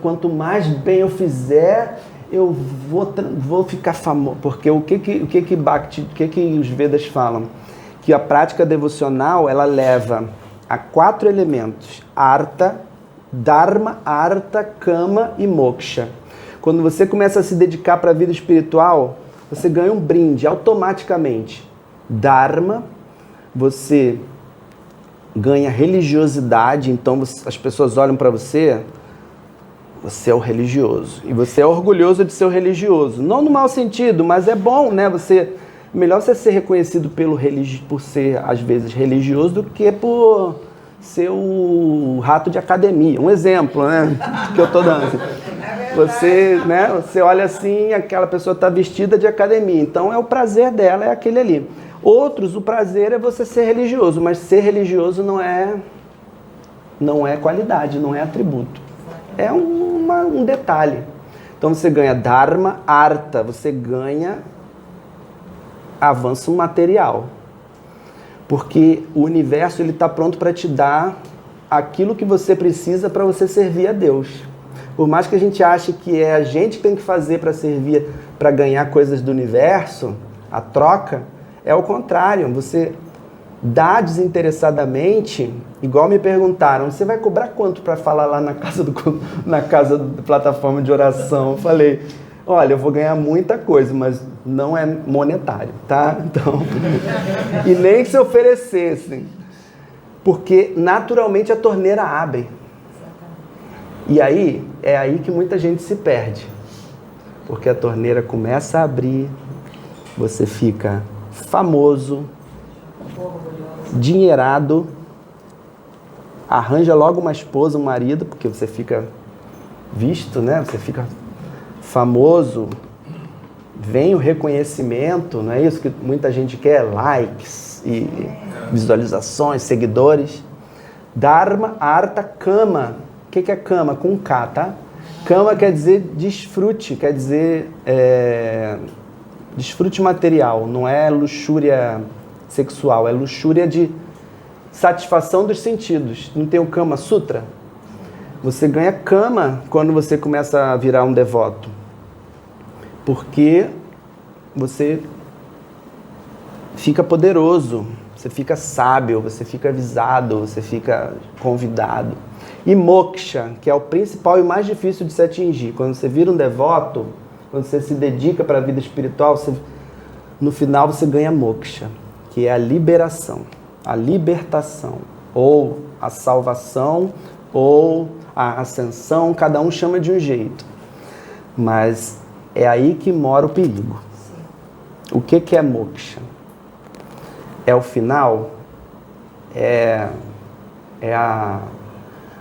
Quanto mais bem eu fizer, eu vou ficar famoso. Porque o que os Vedas falam? Que a prática devocional, ela leva a 4 elementos: Artha, Dharma, Artha, Kama e Moksha. Quando você começa a se dedicar para a vida espiritual, você ganha um brinde automaticamente. Dharma, você ganha religiosidade, então as pessoas olham para você, você é o religioso. E você é orgulhoso de ser o religioso. Não no mau sentido, mas é bom, né? Melhor você ser reconhecido por ser, às vezes, religioso do que por ser o rato de academia. Um exemplo, né? Que eu estou dando. Você olha assim, aquela pessoa está vestida de academia. Então, é o prazer dela, é aquele ali. Outros, o prazer é você ser religioso. Mas ser religioso não é qualidade, não é atributo. É um detalhe. Então, você ganha Dharma, Artha. Você ganha avanço material, porque o universo está pronto para te dar aquilo que você precisa para você servir a Deus. Por mais que a gente ache que é a gente que tem que fazer para servir, para ganhar coisas do universo, a troca, é o contrário. Você dá desinteressadamente, igual me perguntaram, você vai cobrar quanto para falar lá na casa da plataforma de oração? Eu falei, olha, eu vou ganhar muita coisa, mas não é monetário, tá? Então, e nem que se oferecessem, porque naturalmente a torneira abre. E aí, é aí que muita gente se perde, porque a torneira começa a abrir, você fica famoso, dinheirado, arranja logo uma esposa, um marido, porque você fica visto, né? Você fica famoso, vem o reconhecimento, não é isso que muita gente quer? Likes e visualizações, seguidores. Dharma, artha, kama. O que é kama? Com K, tá? Kama quer dizer desfrute, quer dizer desfrute material, não é luxúria sexual, é luxúria de satisfação dos sentidos. Não tem o Kama Sutra? Você ganha kama quando você começa a virar um devoto. Porque você fica poderoso, você fica sábio, você fica avisado, você fica convidado. E moksha, que é o principal e mais difícil de se atingir. Quando você vira um devoto, quando você se dedica para a vida espiritual, no final você ganha moksha, que é a liberação, a libertação, ou a salvação, ou a ascensão, cada um chama de um jeito. Mas é aí que mora o perigo. O que é moksha? É o final? É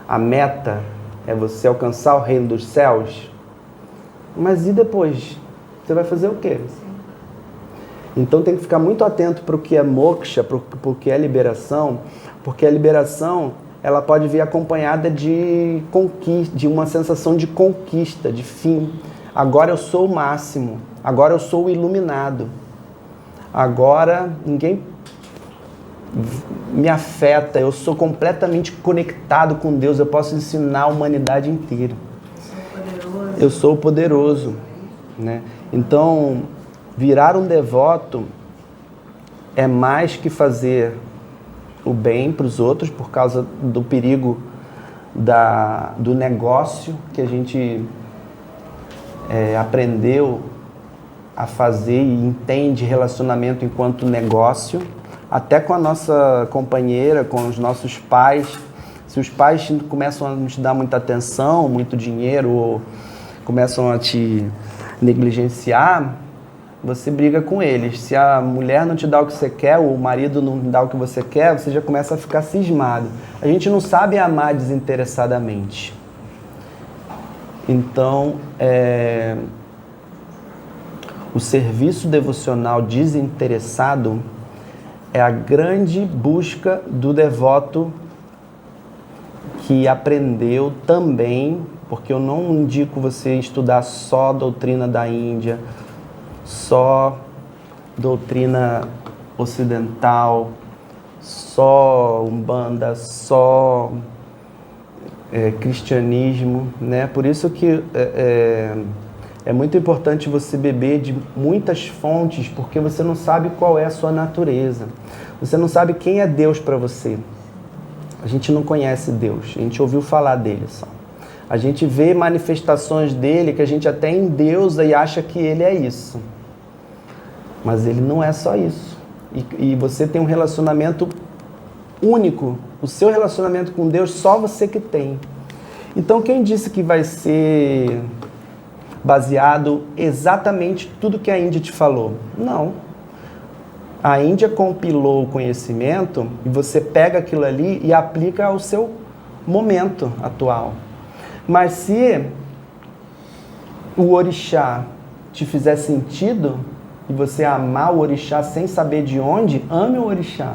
a meta? É você alcançar o reino dos céus? Mas e depois? Você vai fazer o quê? Então tem que ficar muito atento para o que é moksha, para o que é liberação, porque a liberação ela pode vir acompanhada de conquista, de uma sensação de conquista, de fim. Agora eu sou o máximo, agora eu sou o iluminado, agora ninguém me afeta, eu sou completamente conectado com Deus, eu posso ensinar a humanidade inteira. Eu sou poderoso, né? Então, virar um devoto é mais que fazer o bem para os outros por causa do perigo do negócio que a gente aprendeu a fazer e entende relacionamento enquanto negócio, até com a nossa companheira, com os nossos pais. Se os pais começam a nos dar muita atenção, muito dinheiro, ou começam a te negligenciar, você briga com eles. Se a mulher não te dá o que você quer, ou o marido não dá o que você quer, você já começa a ficar cismado. A gente não sabe amar desinteressadamente. Então, o serviço devocional desinteressado é a grande busca do devoto que aprendeu também, porque eu não indico você estudar só doutrina da Índia, só doutrina ocidental, só Umbanda, só cristianismo, né? Por isso que é muito importante você beber de muitas fontes, porque você não sabe qual é a sua natureza. Você não sabe quem é Deus para você. A gente não conhece Deus, a gente ouviu falar dele só. A gente vê manifestações dele que a gente até endeusa e acha que ele é isso. Mas ele não é só isso. E você tem um relacionamento único. O seu relacionamento com Deus só você que tem. Então quem disse que vai ser baseado exatamente tudo que a Índia te falou? Não. A Índia compilou o conhecimento e você pega aquilo ali e aplica ao seu momento atual. Mas se o orixá te fizer sentido e você amar o orixá sem saber de onde, ame o orixá.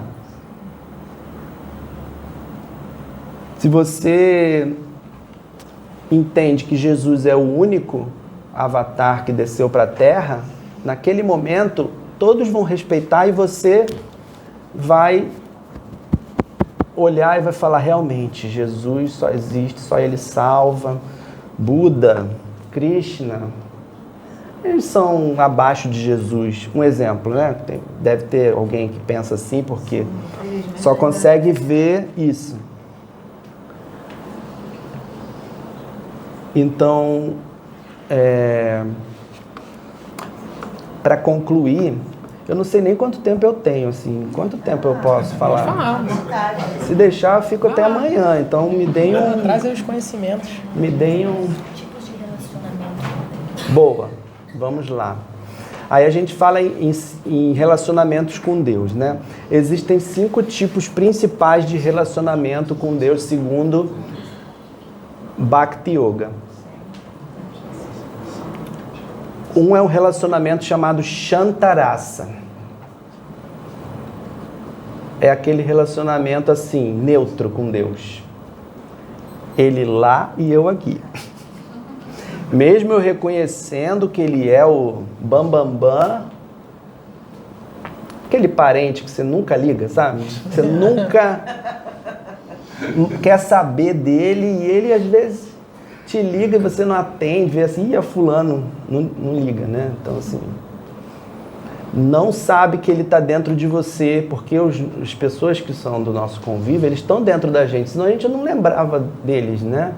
Se você entende que Jesus é o único avatar que desceu para a Terra, naquele momento todos vão respeitar e você vai olhar e vai falar, realmente, Jesus só existe, só ele salva. Buda, Krishna, eles são abaixo de Jesus. Um exemplo, né? Deve ter alguém que pensa assim, porque só consegue ver isso. Então, para concluir, eu não sei nem quanto tempo eu tenho, assim. Quanto tempo eu posso falar? Se deixar, eu fico até amanhã. Então, me deem um... Traz os conhecimentos. Me deem um... Tipos de relacionamento. Boa. Vamos lá. Aí a gente fala em relacionamentos com Deus, né? Existem 5 tipos principais de relacionamento com Deus, segundo Bhakti Yoga. Um é um relacionamento chamado Shantarasa. É aquele relacionamento assim, neutro com Deus. Ele lá e eu aqui. Mesmo eu reconhecendo que ele é o bambambam, aquele parente que você nunca liga, sabe? Você nunca quer saber dele e ele às vezes te liga e você não atende, vê assim, a fulano não liga, né? Então assim, não sabe que ele está dentro de você, porque as pessoas que são do nosso convívio, eles estão dentro da gente, senão a gente não lembrava deles, né?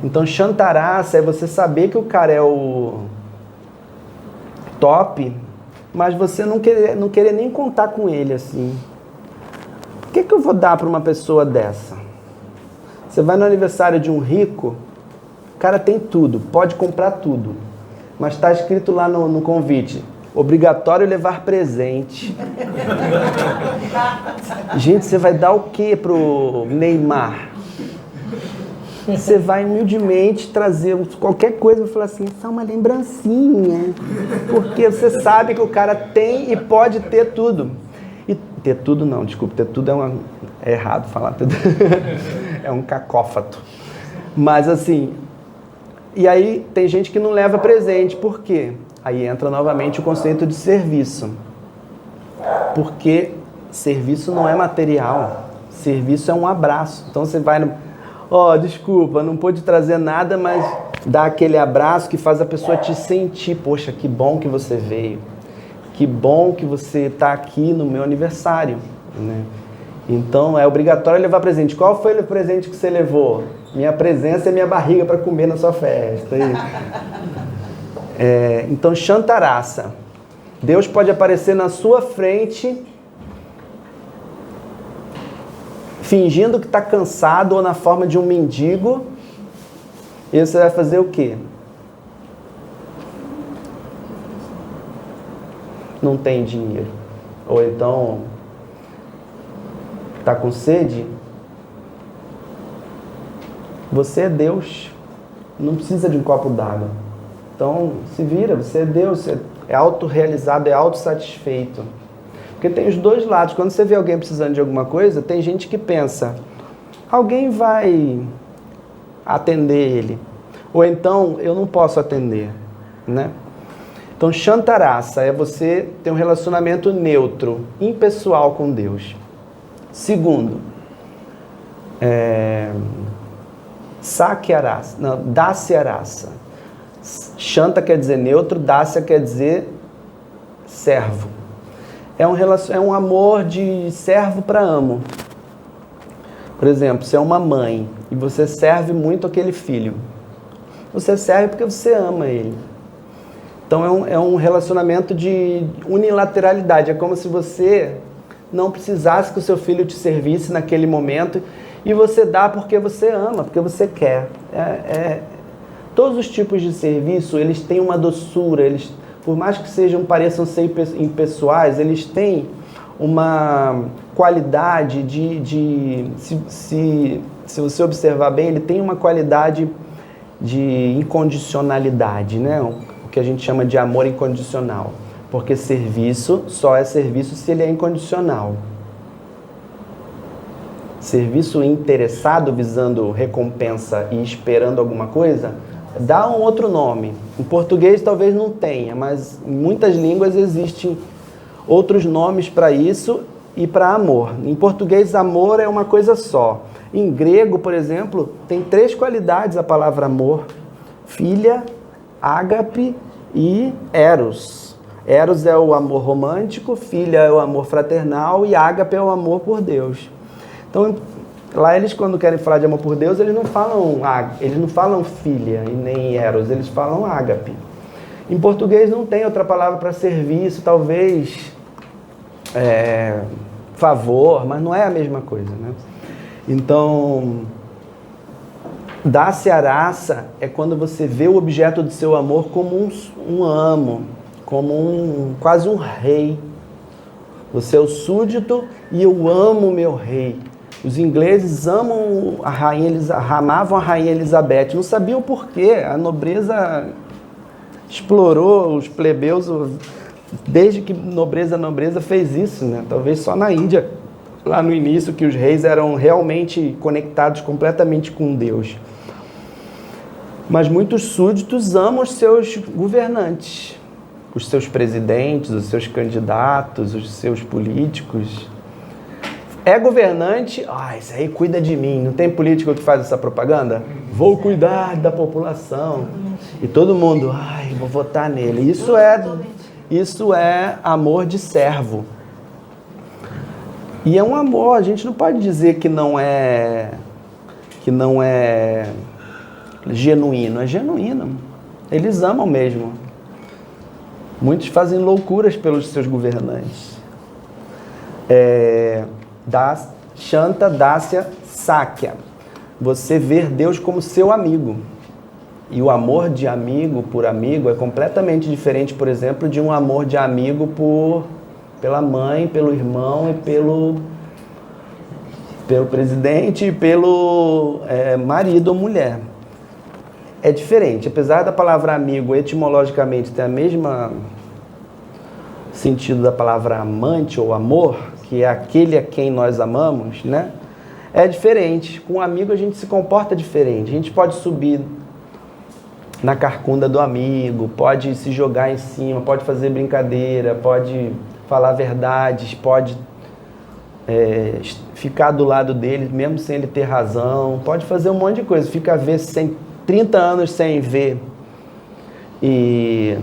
Então, Shantarasa é você saber que o cara é o top, mas você não querer nem contar com ele assim. O que eu vou dar para uma pessoa dessa? Você vai no aniversário de um rico, o cara tem tudo, pode comprar tudo, mas está escrito lá no convite: obrigatório levar presente. Gente, você vai dar o que pro Neymar? Você vai humildemente trazer qualquer coisa e falar assim, isso é uma lembrancinha. Porque você sabe que o cara tem e pode ter tudo. E ter tudo não, desculpa, ter tudo é errado falar tudo. É um cacófato. Mas assim, e aí tem gente que não leva presente, por quê? Aí entra novamente o conceito de serviço. Porque serviço não é material, serviço é um abraço. Então você vai no... desculpa, não pude trazer nada, mas dá aquele abraço que faz a pessoa te sentir, poxa, que bom que você veio, que bom que você está aqui no meu aniversário, né? Então é obrigatório levar presente. Qual foi o presente que você levou? Minha presença e minha barriga para comer na sua festa. Então, Shantarasa. Deus pode aparecer na sua frente fingindo que está cansado ou na forma de um mendigo, e você vai fazer o quê? Não tem dinheiro. Ou então, está com sede? Você é Deus, não precisa de um copo d'água. Então, se vira, você é Deus, você é autorrealizado, é autossatisfeito. Porque tem os dois lados. Quando você vê alguém precisando de alguma coisa, tem gente que pensa, alguém vai atender ele. Ou então, eu não posso atender, né? Então, Shantarasa é você ter um relacionamento neutro, impessoal com Deus. Segundo, Dasyarasa. Shanta quer dizer neutro, Dasya quer dizer servo. É um amor de servo para amo. Por exemplo, você é uma mãe e você serve muito aquele filho. Você serve porque você ama ele. Então é um relacionamento de unilateralidade. É como se você não precisasse que o seu filho te servisse naquele momento e você dá porque você ama, porque você quer. Todos os tipos de serviço, eles têm uma doçura, por mais que pareçam ser impessoais, eles têm uma qualidade se você observar bem, ele tem uma qualidade de incondicionalidade, né? O que a gente chama de amor incondicional. Porque serviço só é serviço se ele é incondicional. Serviço interessado, visando recompensa e esperando alguma coisa, dá um outro nome. Em português talvez não tenha, mas em muitas línguas existem outros nomes para isso e para amor. Em português, amor é uma coisa só. Em grego, por exemplo, tem 3 qualidades a palavra amor: filia, ágape e eros. Eros é o amor romântico, filia é o amor fraternal e ágape é o amor por Deus. Então, lá eles, quando querem falar de amor por Deus, eles não falam filia e nem eros, eles falam ágape. Em português não tem outra palavra para serviço, talvez favor, mas não é a mesma coisa, né? Então, Dasyarasa é quando você vê o objeto do seu amor como um amo, como quase um rei. Você é o súdito e eu amo meu rei. Os ingleses amavam a rainha Elizabeth, não sabiam o porquê. A nobreza explorou os plebeus desde que nobreza fez isso, né? Talvez só na Índia, lá no início, que os reis eram realmente conectados completamente com Deus. Mas muitos súditos amam os seus governantes, os seus presidentes, os seus candidatos, os seus políticos. É governante, esse aí cuida de mim. Não tem político que faz essa propaganda? Vou cuidar da população. E todo mundo, vou votar nele. Isso é amor de servo. E é um amor, a gente não pode dizer que não é genuíno. É genuíno. Eles amam mesmo. Muitos fazem loucuras pelos seus governantes. Shanta Dasya Sakya. Você ver Deus como seu amigo. E o amor de amigo por amigo é completamente diferente, por exemplo, de um amor de amigo pela mãe, pelo irmão e pelo presidente e pelo marido ou mulher. É diferente. Apesar da palavra amigo etimologicamente ter a mesma sentido da palavra amante ou amor, que é aquele a quem nós amamos, né? É diferente. Com um amigo a gente se comporta diferente. A gente pode subir na carcunda do amigo, pode se jogar em cima, pode fazer brincadeira, pode falar verdades, pode ficar do lado dele, mesmo sem ele ter razão, pode fazer um monte de coisa. Fica 30 anos sem ver. E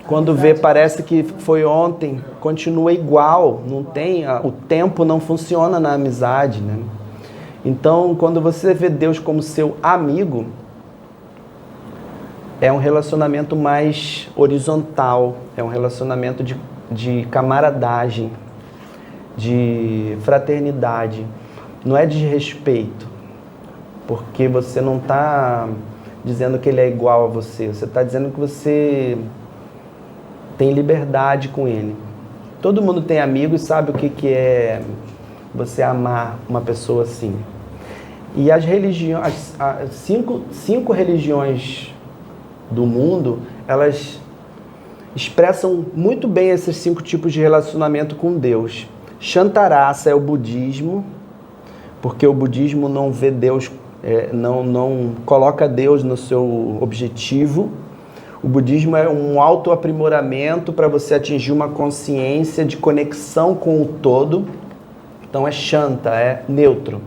quando vê, parece que foi ontem, continua igual, não tem, o tempo não funciona na amizade, né? Então, quando você vê Deus como seu amigo, é um relacionamento mais horizontal, é um relacionamento de camaradagem, de fraternidade, não é de respeito, porque você não está dizendo que ele é igual a você está dizendo que você tem liberdade com ele. Todo mundo tem amigos e sabe o que é você amar uma pessoa assim. E as religiões, as cinco religiões do mundo, elas expressam muito bem esses 5 tipos de relacionamento com Deus. Shantarasa é o budismo, porque o budismo não vê Deus, não coloca Deus no seu objetivo. O budismo é um autoaprimoramento para você atingir uma consciência de conexão com o todo. Então é Shanta, é neutro.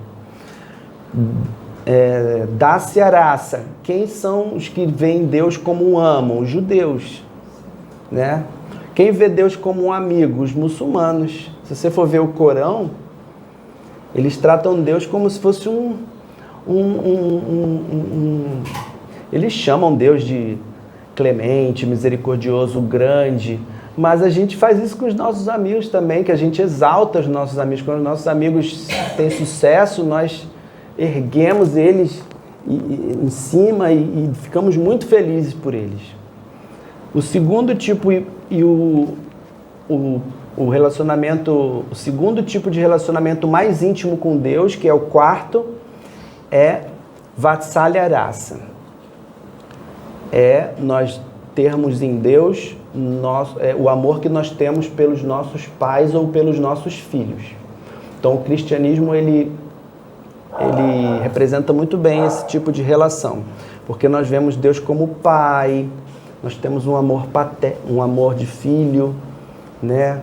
Dasya Rasa, quem são os que veem Deus como um amo? Os judeus, né? Quem vê Deus como um amigo? Os muçulmanos. Se você for ver o Corão, eles tratam Deus como se fosse eles chamam Deus de clemente, misericordioso, grande, mas a gente faz isso com os nossos amigos também, que a gente exalta os nossos amigos. Quando os nossos amigos têm sucesso, nós erguemos eles em cima e ficamos muito felizes por eles. O segundo tipo o segundo tipo de relacionamento mais íntimo com Deus, que é o quarto, é Vatsalya Rasa. É nós termos em Deus o amor que nós temos pelos nossos pais ou pelos nossos filhos. Então o cristianismo ele representa muito bem esse tipo de relação, porque nós vemos Deus como pai, nós temos um amor um amor de filho, né?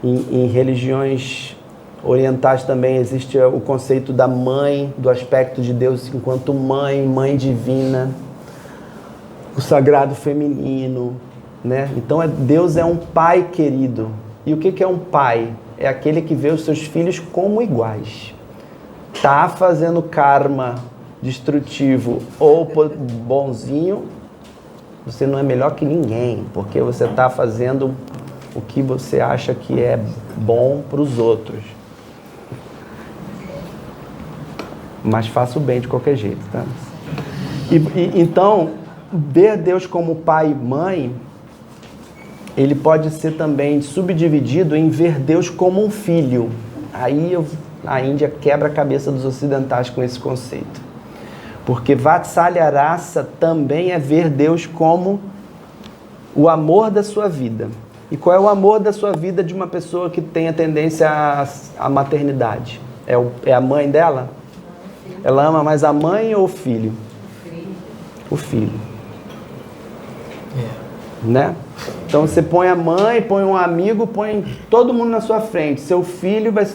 Em religiões orientais também existe o conceito da mãe, do aspecto de Deus enquanto mãe divina, o sagrado feminino, né? Então Deus é um pai querido. E o que é um pai? É aquele que vê os seus filhos como iguais. Tá fazendo karma destrutivo ou bonzinho, você não é melhor que ninguém, porque você está fazendo o que você acha que é bom para os outros. Mas faça o bem de qualquer jeito, tá? Então, ver Deus como pai e mãe ele pode ser também subdividido em ver Deus como um filho. Aí a Índia quebra a cabeça dos ocidentais com esse conceito. Porque Vatsalya Rasa também é ver Deus como o amor da sua vida. E qual é o amor da sua vida de uma pessoa que tem a tendência à maternidade? É a mãe dela? Ela ama mais a mãe ou o filho? O filho. Né? Então você põe a mãe, põe um amigo, põe todo mundo na sua frente. Seu filho vai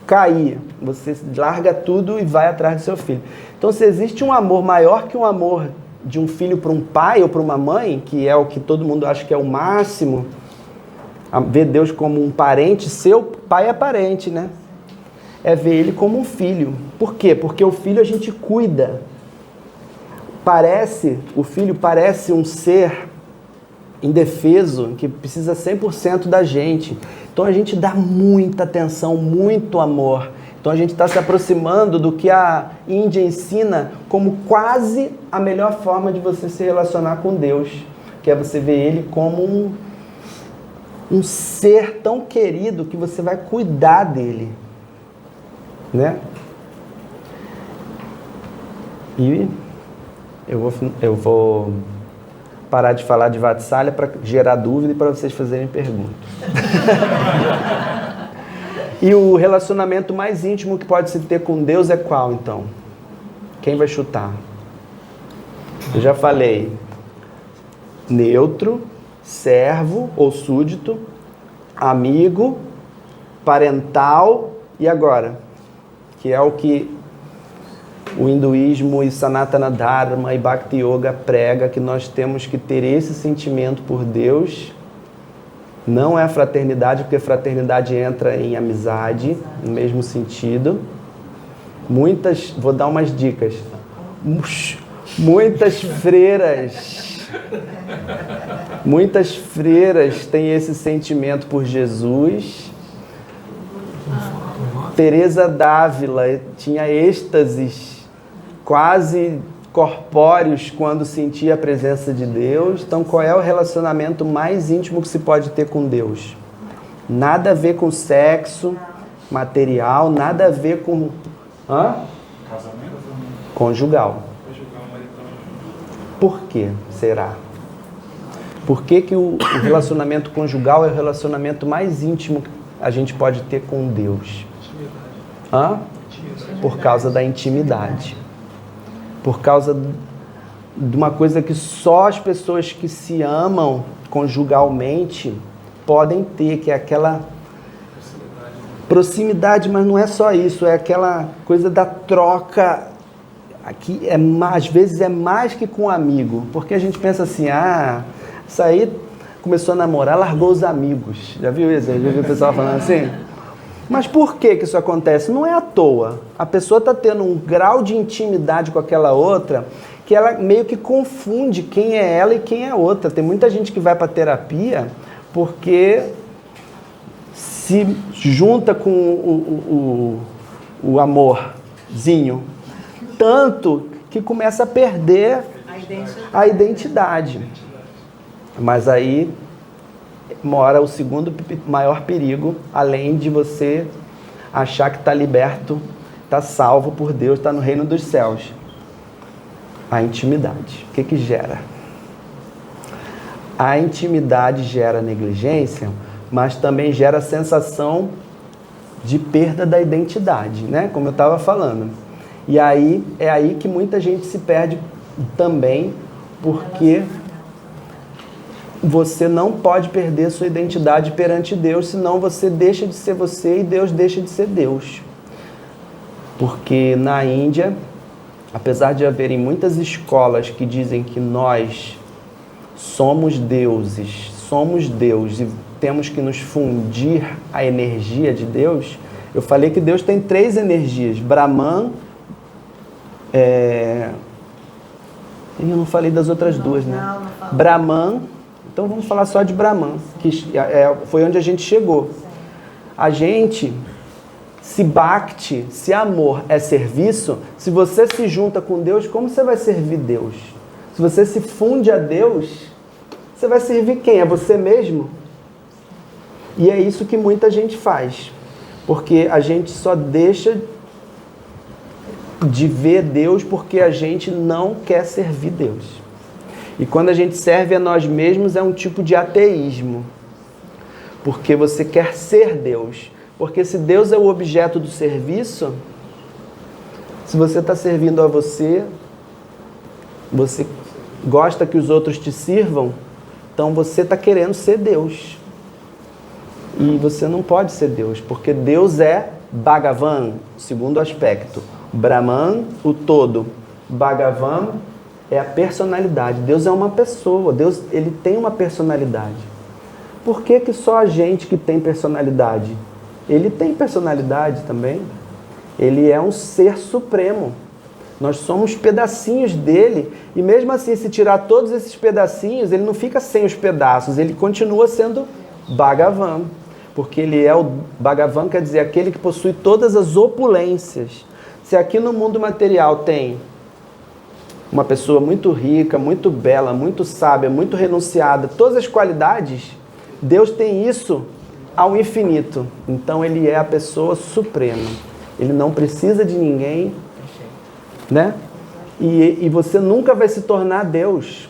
cair. Você larga tudo e vai atrás do seu filho. Então se existe um amor maior que um amor de um filho para um pai ou para uma mãe, que é o que todo mundo acha que é o máximo, ver Deus como um parente, seu pai é parente, né? É ver ele como um filho. Por quê? Porque o filho a gente cuida. O filho parece um ser indefeso, que precisa 100% da gente. Então a gente dá muita atenção, muito amor. Então a gente está se aproximando do que a Índia ensina como quase a melhor forma de você se relacionar com Deus, que é você ver Ele como um ser tão querido que você vai cuidar dele, né? E eu vou parar de falar de Vatsalya para gerar dúvida e para vocês fazerem perguntas. E o relacionamento mais íntimo que pode se ter com Deus é qual, então? Quem vai chutar? Eu já falei. Neutro, servo ou súdito, amigo, parental e agora? Que é o que o hinduísmo e Sanatana Dharma e Bhakti Yoga prega, que nós temos que ter esse sentimento por Deus. Não é a fraternidade, porque fraternidade entra em amizade, no mesmo sentido. Vou dar umas dicas. Muitas freiras têm esse sentimento por Jesus. Teresa d'Ávila tinha êxtases quase corpóreos quando sentia a presença de Deus. Então, qual é o relacionamento mais íntimo que se pode ter com Deus? Nada a ver com sexo material, nada a ver com... Casamento? Conjugal. Por que será? Por que o relacionamento conjugal é o relacionamento mais íntimo que a gente pode ter com Deus? Por causa da intimidade. Por causa de uma coisa que só as pessoas que se amam conjugalmente podem ter, que é aquela proximidade, mas não é só isso, é aquela coisa da troca. Aqui às vezes é mais que com um amigo, porque a gente pensa assim, isso aí começou a namorar, largou os amigos. Já viu isso? Já viu o pessoal falando assim? Mas por que isso acontece? Não é à toa. A pessoa está tendo um grau de intimidade com aquela outra que ela meio que confunde quem é ela e quem é outra. Tem muita gente que vai para terapia porque se junta com o amorzinho tanto que começa a perder a identidade. Mas aí mora o segundo maior perigo, além de você achar que está liberto, está salvo por Deus, está no reino dos céus. A intimidade. O que gera? A intimidade gera negligência, mas também gera a sensação de perda da identidade, né? Como eu estava falando. E aí, é aí que muita gente se perde também, porque você não pode perder sua identidade perante Deus, senão você deixa de ser você e Deus deixa de ser Deus. Porque na Índia, apesar de haverem muitas escolas que dizem que nós somos deuses e temos que nos fundir a energia de Deus, eu falei que Deus tem 3 energias, Brahman, eu não falei das outras duas, né? Brahman. Então vamos falar só de Brahman, que foi onde a gente chegou. A gente, se bhakti, se amor é serviço, se você se junta com Deus, como você vai servir Deus? Se você se funde a Deus, você vai servir quem? É você mesmo? E é isso que muita gente faz, porque a gente só deixa de ver Deus porque a gente não quer servir Deus. E quando a gente serve a nós mesmos é um tipo de ateísmo, porque você quer ser Deus. Porque se Deus é o objeto do serviço, se você está servindo a você gosta que os outros te sirvam, então você está querendo ser Deus. E você não pode ser Deus, porque Deus é Bhagavan, segundo aspecto. Brahman, o todo. Bhagavan é a personalidade. Deus é uma pessoa. Deus, ele tem uma personalidade. Por que que só a gente que tem personalidade? Ele tem personalidade também. Ele é um ser supremo. Nós somos pedacinhos dele. E mesmo assim, se tirar todos esses pedacinhos, ele não fica sem os pedaços. Ele continua sendo Bhagavan. Porque ele é o Bhagavan, quer dizer, aquele que possui todas as opulências. Se aqui no mundo material tem uma pessoa muito rica, muito bela, muito sábia, muito renunciada, todas as qualidades, Deus tem isso ao infinito. Então ele é a pessoa suprema. Ele não precisa de ninguém, né? E você nunca vai se tornar Deus.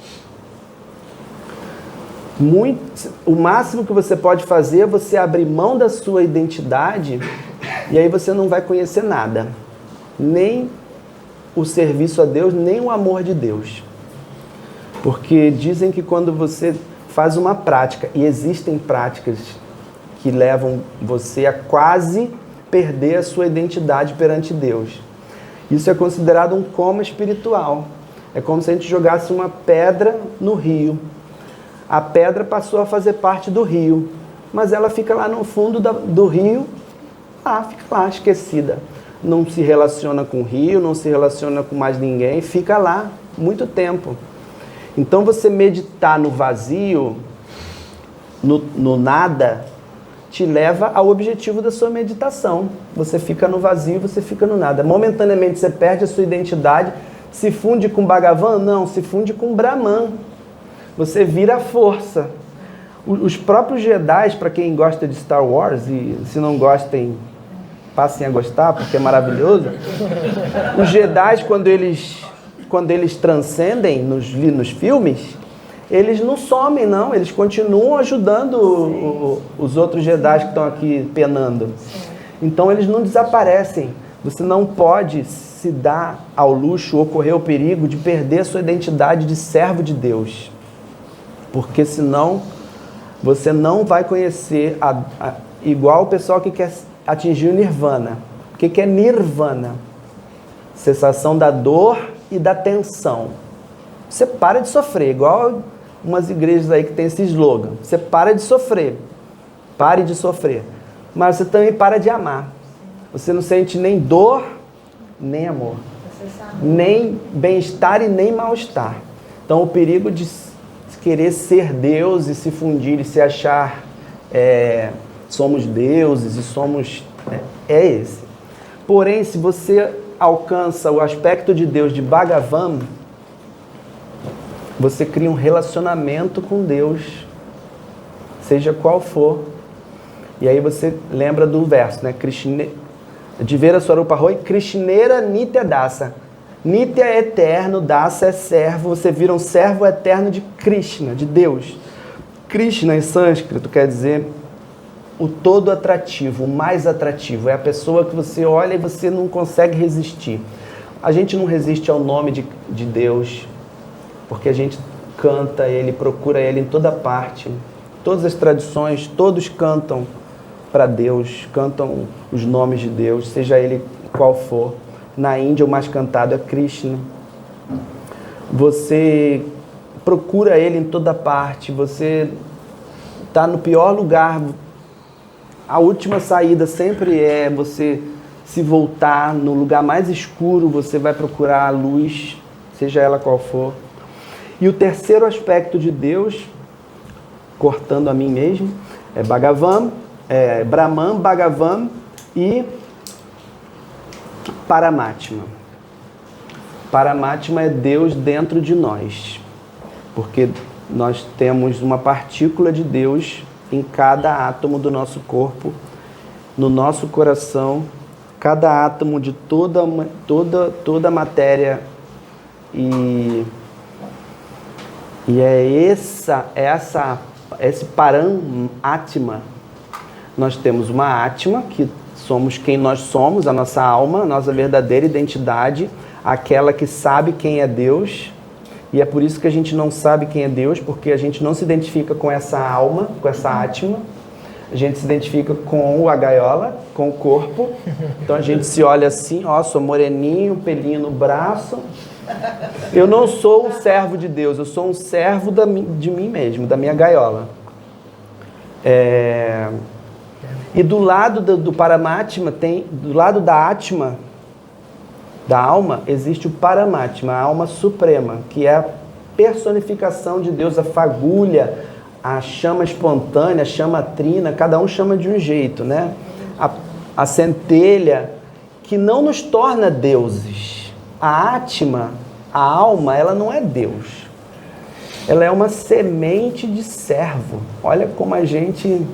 O máximo que você pode fazer é você abrir mão da sua identidade e aí você não vai conhecer nada. Nem o serviço a Deus, nem o amor de Deus. Porque dizem que quando você faz uma prática, e existem práticas que levam você a quase perder a sua identidade perante Deus. Isso é considerado um coma espiritual. É como se a gente jogasse uma pedra no rio. A pedra passou a fazer parte do rio, mas ela fica lá no fundo do rio, fica lá esquecida. Não se relaciona com o rio, não se relaciona com mais ninguém, fica lá muito tempo. Então você meditar no vazio, no nada, te leva ao objetivo da sua meditação. Você fica no vazio, você fica no nada. Momentaneamente você perde a sua identidade, se funde com Bhagavan? Não, se funde com Brahman. Você vira a força. Os próprios Jedi, para quem gosta de Star Wars, e se não gostem, passem a gostar, porque é maravilhoso. Os Jedi, quando eles transcendem nos filmes, eles não somem, não. Eles continuam ajudando os outros Jedi que estão aqui penando. Então, eles não desaparecem. Você não pode se dar ao luxo ou correr o perigo de perder a sua identidade de servo de Deus. Porque senão você não vai conhecer igual o pessoal que quer atingir o Nirvana. O que é Nirvana? Cessação da dor e da tensão. Você para de sofrer, igual umas igrejas aí que tem esse slogan. Você para de sofrer. Pare de sofrer. Mas você também para de amar. Você não sente nem dor, nem amor. Nem bem-estar e nem mal-estar. Então o perigo de querer ser Deus e se fundir e se achar somos deuses e somos... é esse. Porém, se você alcança o aspecto de Deus de Bhagavan, você cria um relacionamento com Deus, seja qual for. E aí você lembra do verso, né? Divera Swarupa Roy, Krishnera Nitya Dasa. Nitya é eterno, Dasa é servo, você vira um servo eterno de Krishna, de Deus. Krishna em sânscrito quer dizer o todo atrativo, o mais atrativo. É a pessoa que você olha e você não consegue resistir. A gente não resiste ao nome de Deus, porque a gente canta Ele, procura Ele em toda parte. Todas as tradições, todos cantam para Deus, cantam os nomes de Deus, seja Ele qual for. Na Índia, o mais cantado é Krishna. Você procura Ele em toda parte. Você está no pior lugar. A última saída sempre é você se voltar no lugar mais escuro. Você vai procurar a luz, seja ela qual for. E o terceiro aspecto de Deus, cortando a mim mesmo, é Bhagavan, Brahman, Bhagavan e Paramatma. Paramatma é Deus dentro de nós, porque nós temos uma partícula de Deus em cada átomo do nosso corpo, no nosso coração, cada átomo de toda a matéria. E é esse param-atma. Nós temos uma atma, que somos quem nós somos, a nossa alma, a nossa verdadeira identidade, aquela que sabe quem é Deus. E é por isso que a gente não sabe quem é Deus, porque a gente não se identifica com essa alma, com essa atma. A gente se identifica com a gaiola, com o corpo. Então a gente se olha assim, ó, sou moreninho, pelinho no braço. Eu não sou um servo de Deus, eu sou um servo de mim mesmo, da minha gaiola. E do lado do Paramatma, do lado da Atma, da alma, existe o Paramatma, a alma suprema, que é a personificação de Deus, a fagulha, a chama espontânea, a chama trina, cada um chama de um jeito, né? A centelha, que não nos torna deuses. A Atma, a alma, ela não é Deus. Ela é uma semente de servo. Olha como a gente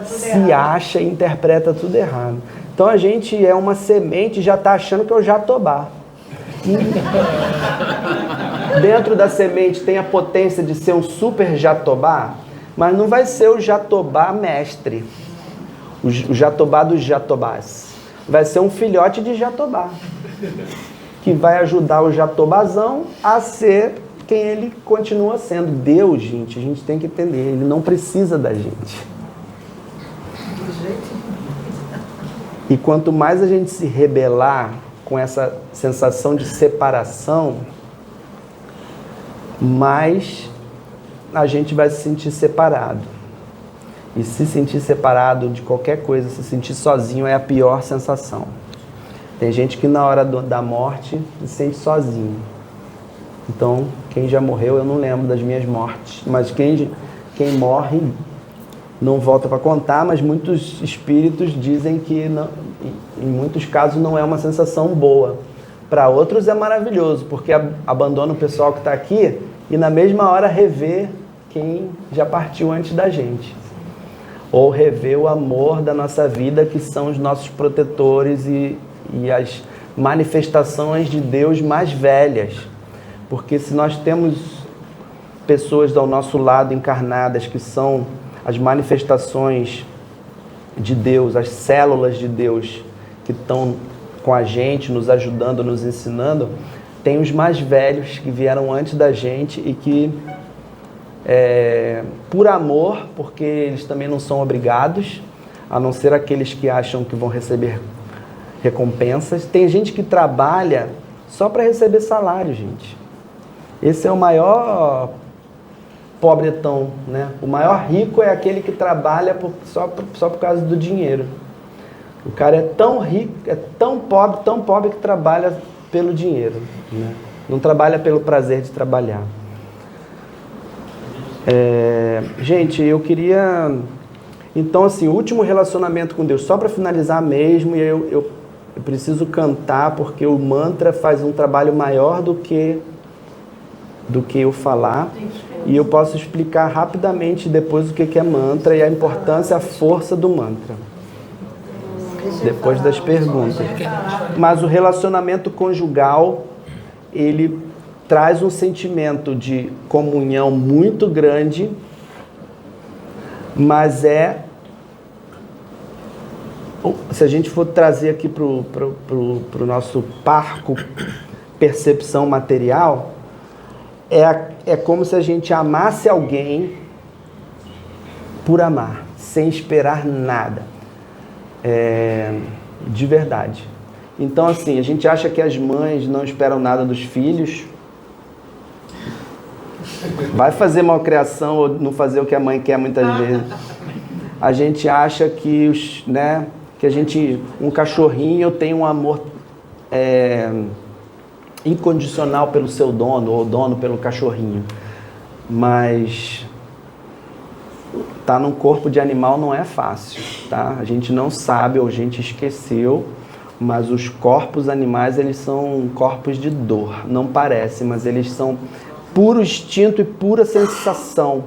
se acha e interpreta tudo errado. Então a gente é uma semente e já está achando que é o jatobá. Dentro da semente tem a potência de ser um super jatobá, mas não vai ser o jatobá mestre, o jatobá dos jatobás. Vai ser um filhote de jatobá, que vai ajudar o jatobazão a ser quem ele continua sendo. Deus, gente, a gente tem que entender, ele não precisa da gente. E quanto mais a gente se rebelar com essa sensação de separação, mais a gente vai se sentir separado. E se sentir separado de qualquer coisa, se sentir sozinho é a pior sensação. Tem gente que na hora da morte se sente sozinho. Então, quem já morreu, eu não lembro das minhas mortes. Mas quem morre não volta para contar, mas muitos espíritos dizem que não, em muitos casos não é uma sensação boa. Para outros é maravilhoso, porque abandona o pessoal que está aqui e na mesma hora revê quem já partiu antes da gente. Ou revê o amor da nossa vida, que são os nossos protetores e as manifestações de Deus mais velhas. Porque se nós temos pessoas ao nosso lado encarnadas que são as manifestações de Deus, as células de Deus que estão com a gente, nos ajudando, nos ensinando, tem os mais velhos que vieram antes da gente e que, por amor, porque eles também não são obrigados, a não ser aqueles que acham que vão receber recompensas. Tem gente que trabalha só para receber salário, gente. Esse é o maior pobretão, né? O maior rico é aquele que trabalha só por causa do dinheiro. O cara é tão rico, é tão pobre que trabalha pelo dinheiro, né? Não trabalha pelo prazer de trabalhar. Gente, eu queria... Então, assim, o último relacionamento com Deus, só para finalizar mesmo, e eu preciso cantar, porque o mantra faz um trabalho maior do que eu falar, e eu posso explicar rapidamente depois o que é mantra e a importância, a força do mantra. Depois das perguntas. Mas o relacionamento conjugal, ele traz um sentimento de comunhão muito grande, mas se a gente for trazer aqui para o nosso parco percepção material, é como se a gente amasse alguém por amar, sem esperar nada. De verdade. Então, assim, a gente acha que as mães não esperam nada dos filhos. Vai fazer malcriação ou não fazer o que a mãe quer muitas vezes. A gente acha que um cachorrinho tem um amor incondicional pelo seu dono, ou o dono pelo cachorrinho. Mas tá num corpo de animal não é fácil, tá? A gente não sabe ou a gente esqueceu, mas os corpos animais, eles são corpos de dor. Não parece, mas eles são puro instinto e pura sensação.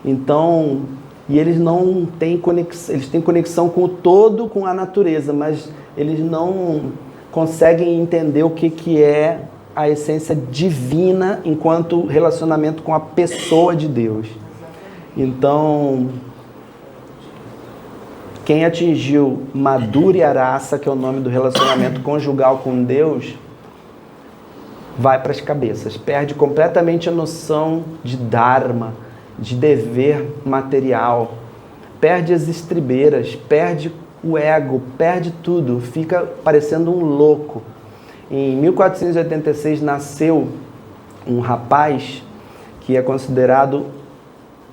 Então, e eles não têm conexão, eles têm conexão com o todo, com a natureza, mas eles não conseguem entender o que é a essência divina enquanto relacionamento com a pessoa de Deus. Então, quem atingiu Madhurya-rasa, que é o nome do relacionamento conjugal com Deus, vai para as cabeças, perde completamente a noção de dharma, de dever material, perde as estribeiras, perde o ego, perde tudo, fica parecendo um louco. Em 1486 nasceu um rapaz que é considerado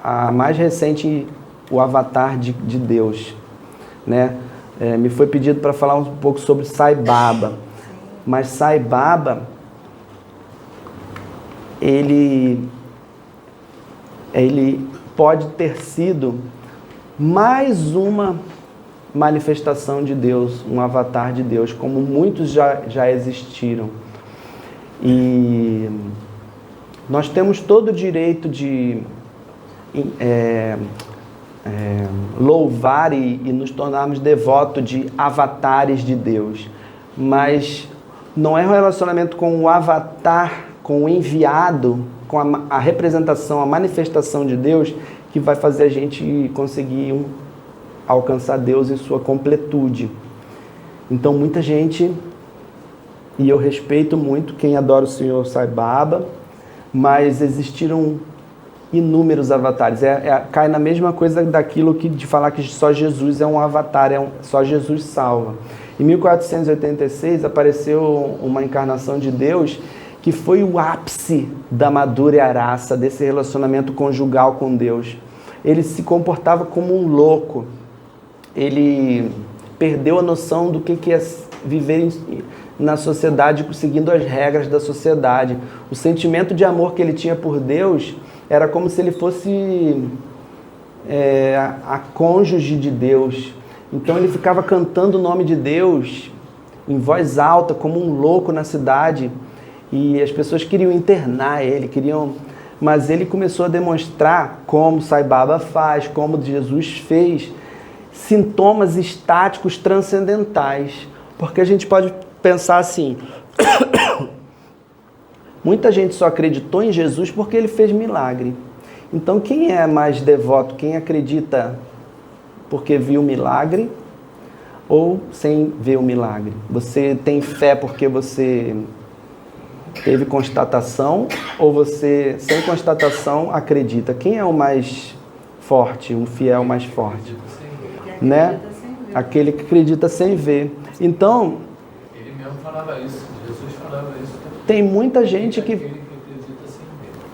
a mais recente, o avatar de Deus, né? Me foi pedido para falar um pouco sobre Sai Baba, mas Sai Baba, ele pode ter sido mais uma manifestação de Deus, um avatar de Deus, como muitos já existiram. E nós temos todo o direito de louvar e nos tornarmos devotos de avatares de Deus, mas não é um relacionamento com o avatar, com o enviado, com a representação, a manifestação de Deus, que vai fazer a gente conseguir alcançar Deus em sua completude. Então muita gente, e eu respeito muito quem adora o Senhor Sai Baba, mas existiram inúmeros avatares. Cai na mesma coisa daquilo de falar que só Jesus é um avatar, só Jesus salva. Em 1486 apareceu uma encarnação de Deus que foi o ápice da Madhurya-rasa, desse relacionamento conjugal com Deus. Ele se comportava como um louco. Ele perdeu a noção do que é viver na sociedade, seguindo as regras da sociedade. O sentimento de amor que ele tinha por Deus era como se ele fosse a cônjuge de Deus. Então ele ficava cantando o nome de Deus em voz alta, como um louco na cidade. E as pessoas queriam internar ele, mas ele começou a demonstrar, como Sai Baba faz, como Jesus fez, sintomas estáticos transcendentais. Porque a gente pode pensar assim, muita gente só acreditou em Jesus porque ele fez milagre. Então quem é mais devoto? Quem acredita porque viu o milagre ou sem ver o milagre? Você tem fé porque você teve constatação ou você, sem constatação, acredita? Quem é o mais forte, um fiel mais forte? Né? Aquele que acredita sem ver. Então, ele mesmo falava isso, Jesus falava isso. Tem muita gente que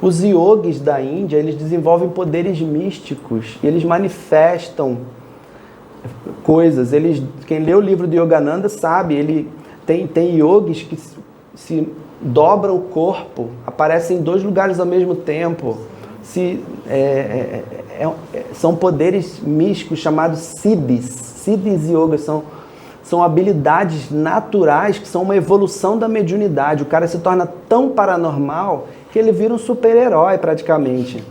os yogis da Índia, eles desenvolvem poderes místicos, eles manifestam coisas. Quem lê o livro de Yogananda sabe, tem yogis que se dobram o corpo, aparecem em 2 lugares ao mesmo tempo. São poderes místicos chamados siddhis. Siddhis e yogas são habilidades naturais que são uma evolução da mediunidade. O cara se torna tão paranormal que ele vira um super-herói praticamente.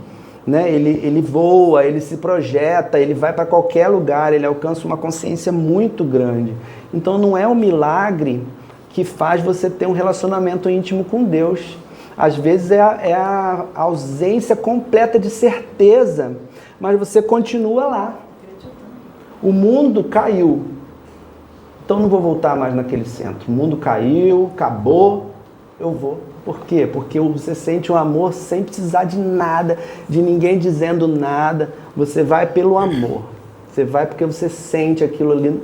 Né? Ele voa, ele se projeta, ele vai para qualquer lugar, ele alcança uma consciência muito grande. Então não é um milagre que faz você ter um relacionamento íntimo com Deus. Às vezes é a ausência completa de certeza, mas você continua lá. O mundo caiu, então não vou voltar mais naquele centro. O mundo caiu, acabou, eu vou. Por quê? Porque você sente um amor sem precisar de nada, de ninguém dizendo nada. Você vai pelo amor. Você vai porque você sente aquilo ali.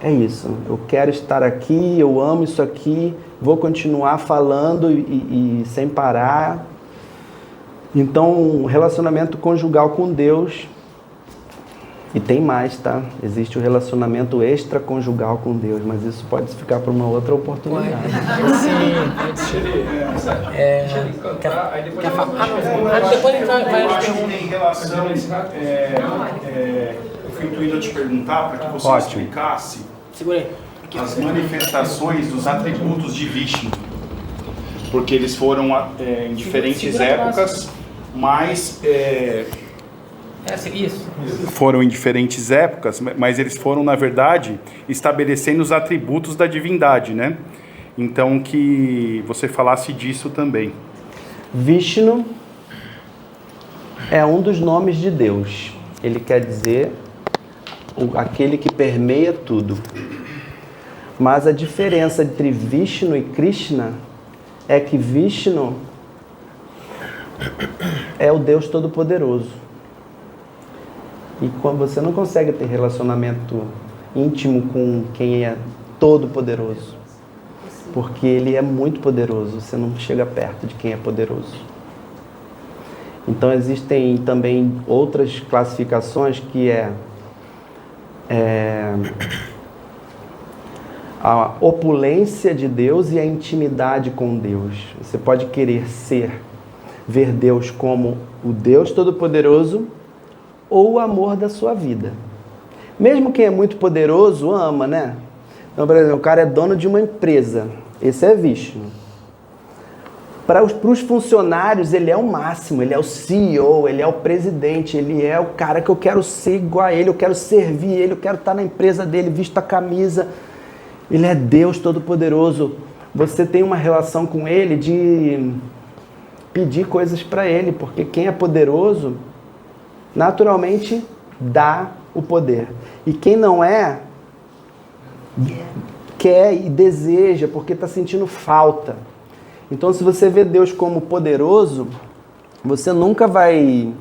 É isso, eu quero estar aqui, eu amo isso aqui, vou continuar falando e sem parar. Então, um relacionamento conjugal com Deus, e tem mais, tá? Existe o relacionamento extraconjugal com Deus, mas isso pode ficar para uma outra oportunidade. Pode ser. Depois a gente vai em relação, eu fui intuído a te perguntar para que você explicasse as manifestações dos atributos de Vishnu, porque eles foram em diferentes épocas, mas Isso. Foram em diferentes épocas, mas eles foram, na verdade, estabelecendo os atributos da divindade, né? Então, que você falasse disso também. Vishnu é um dos nomes de Deus. Ele quer dizer aquele que permeia tudo. Mas a diferença entre Vishnu e Krishna é que Vishnu é o Deus Todo-Poderoso. E quando você não consegue ter relacionamento íntimo com quem é Todo-Poderoso, porque ele é muito poderoso, você não chega perto de quem é poderoso. Então existem também outras classificações que a opulência de Deus e a intimidade com Deus. Você pode querer ver Deus como o Deus Todo-Poderoso ou o amor da sua vida. Mesmo quem é muito poderoso ama, né? Então, por exemplo, o cara é dono de uma empresa. Esse é Vishnu. Para os funcionários, ele é o máximo, ele é o CEO, ele é o presidente, ele é o cara que eu quero ser igual a ele, eu quero servir ele, eu quero estar na empresa dele, visto a camisa. Ele é Deus Todo-Poderoso. Você tem uma relação com ele de pedir coisas para ele, porque quem é poderoso, naturalmente, dá o poder. E quem não é, quer e deseja, porque está sentindo falta. Então, se você vê Deus como poderoso, você nunca vai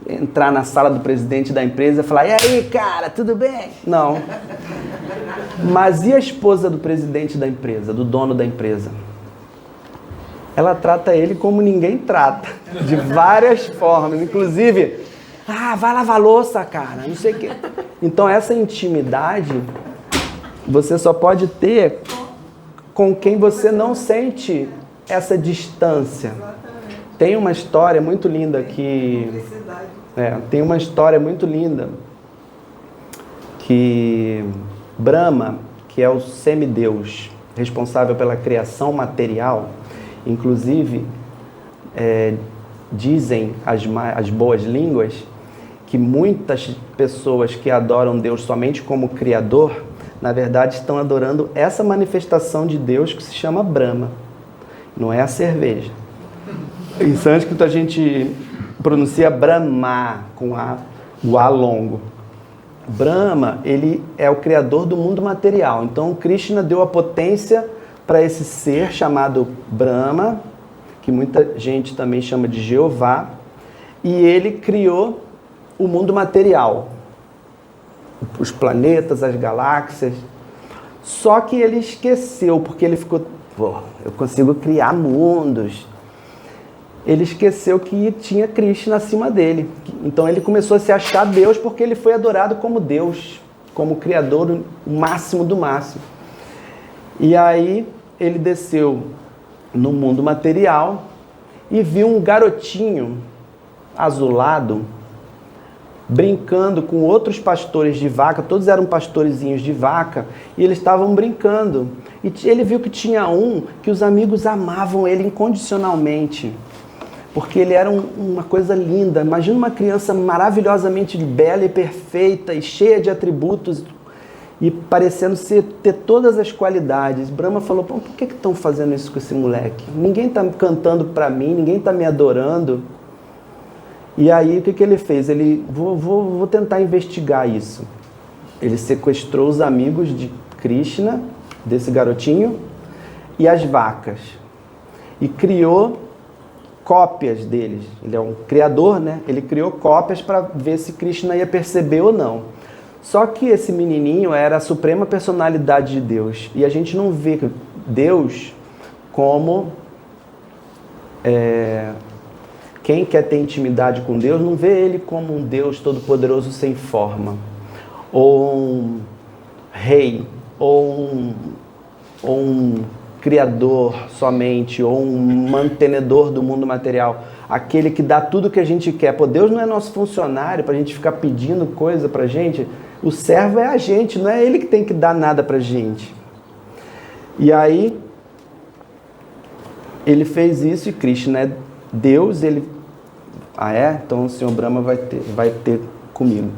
entrar na sala do presidente da empresa e falar: e aí, cara, tudo bem? Não. Mas e a esposa do presidente da empresa, do dono da empresa? Ela trata ele como ninguém trata, de várias formas, inclusive, vai lavar louça, cara, não sei o quê. Então, essa intimidade você só pode ter com quem você não sente essa distância. Tem uma história muito linda que Brahma, que é o semideus responsável pela criação material, inclusive dizem as boas línguas que muitas pessoas que adoram Deus somente como criador, na verdade estão adorando essa manifestação de Deus que se chama Brahma. Não é a cerveja. Em sânscrito a gente pronuncia Brahma com o A longo. Brahma, ele é o criador do mundo material. Então Krishna deu a potência para esse ser chamado Brahma, que muita gente também chama de Jeová, e ele criou o mundo material. Os planetas, as galáxias. Só que ele esqueceu, porque ele ficou, eu consigo criar mundos. Ele esqueceu que tinha Krishna acima dele. Então ele começou a se achar Deus porque ele foi adorado como Deus, como Criador, o máximo do máximo. E aí ele desceu no mundo material e viu um garotinho azulado brincando com outros pastores de vaca, todos eram pastorezinhos de vaca, e eles estavam brincando. E ele viu que tinha um que os amigos amavam ele incondicionalmente, porque ele era uma coisa linda. Imagina uma criança maravilhosamente bela e perfeita, e cheia de atributos, e parecendo ter todas as qualidades. Brahma falou: por que estão fazendo isso com esse moleque? Ninguém está cantando para mim, ninguém está me adorando. E aí o que ele fez? Ele, vou tentar investigar isso. Ele sequestrou os amigos de Krishna, desse garotinho, e as vacas. E criou cópias deles. Ele é um criador, né? Ele criou cópias para ver se Krishna ia perceber ou não. Só que esse menininho era a suprema personalidade de Deus. E a gente não vê Deus como... Quem quer ter intimidade com Deus não vê ele como um Deus todo-poderoso sem forma, ou um rei, ou um criador somente, ou um mantenedor do mundo material, aquele que dá tudo que a gente quer. Pô, Deus não é nosso funcionário para a gente ficar pedindo coisa para a gente. O servo é a gente, não é ele que tem que dar nada para a gente. E aí, ele fez isso, e Krishna é Deus, ele Ah, é? Então o senhor Brahma vai ter comigo.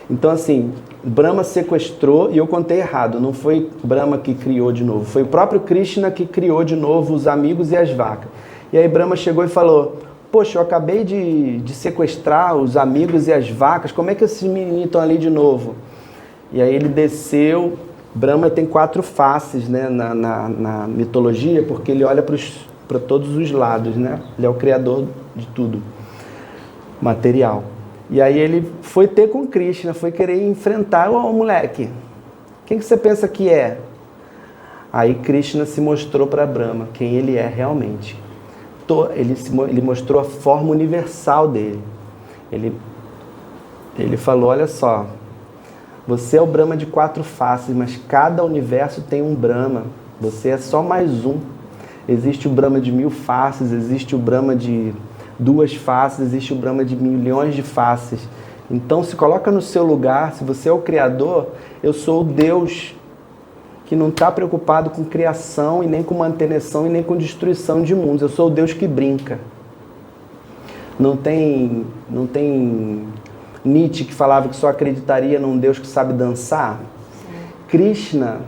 Então, assim, Brahma sequestrou, e eu contei errado, não foi Brahma que criou de novo, foi o próprio Krishna que criou de novo os amigos e as vacas. E aí Brahma chegou e falou, poxa, eu acabei de sequestrar os amigos e as vacas, como é que esses meninos estão ali de novo? E aí ele desceu. Brahma tem 4 faces, né, na mitologia, porque ele olha para todos os lados, né? Ele é o criador de tudo, material. E aí ele foi ter com Krishna, foi querer enfrentar o moleque. Quem que você pensa que é? Aí Krishna se mostrou para Brahma, quem ele é realmente. Ele mostrou a forma universal dele. Ele falou, olha só, você é o Brahma de 4 faces, mas cada universo tem um Brahma. Você é só mais um. Existe o Brahma de 1000 faces, existe o Brahma de 2 faces, existe o Brahma de milhões de faces. Então se coloca no seu lugar, se você é o Criador, eu sou o Deus que não está preocupado com criação e nem com manutenção e nem com destruição de mundos. Eu sou o Deus que brinca. Não tem Nietzsche que falava que só acreditaria num Deus que sabe dançar. Krishna,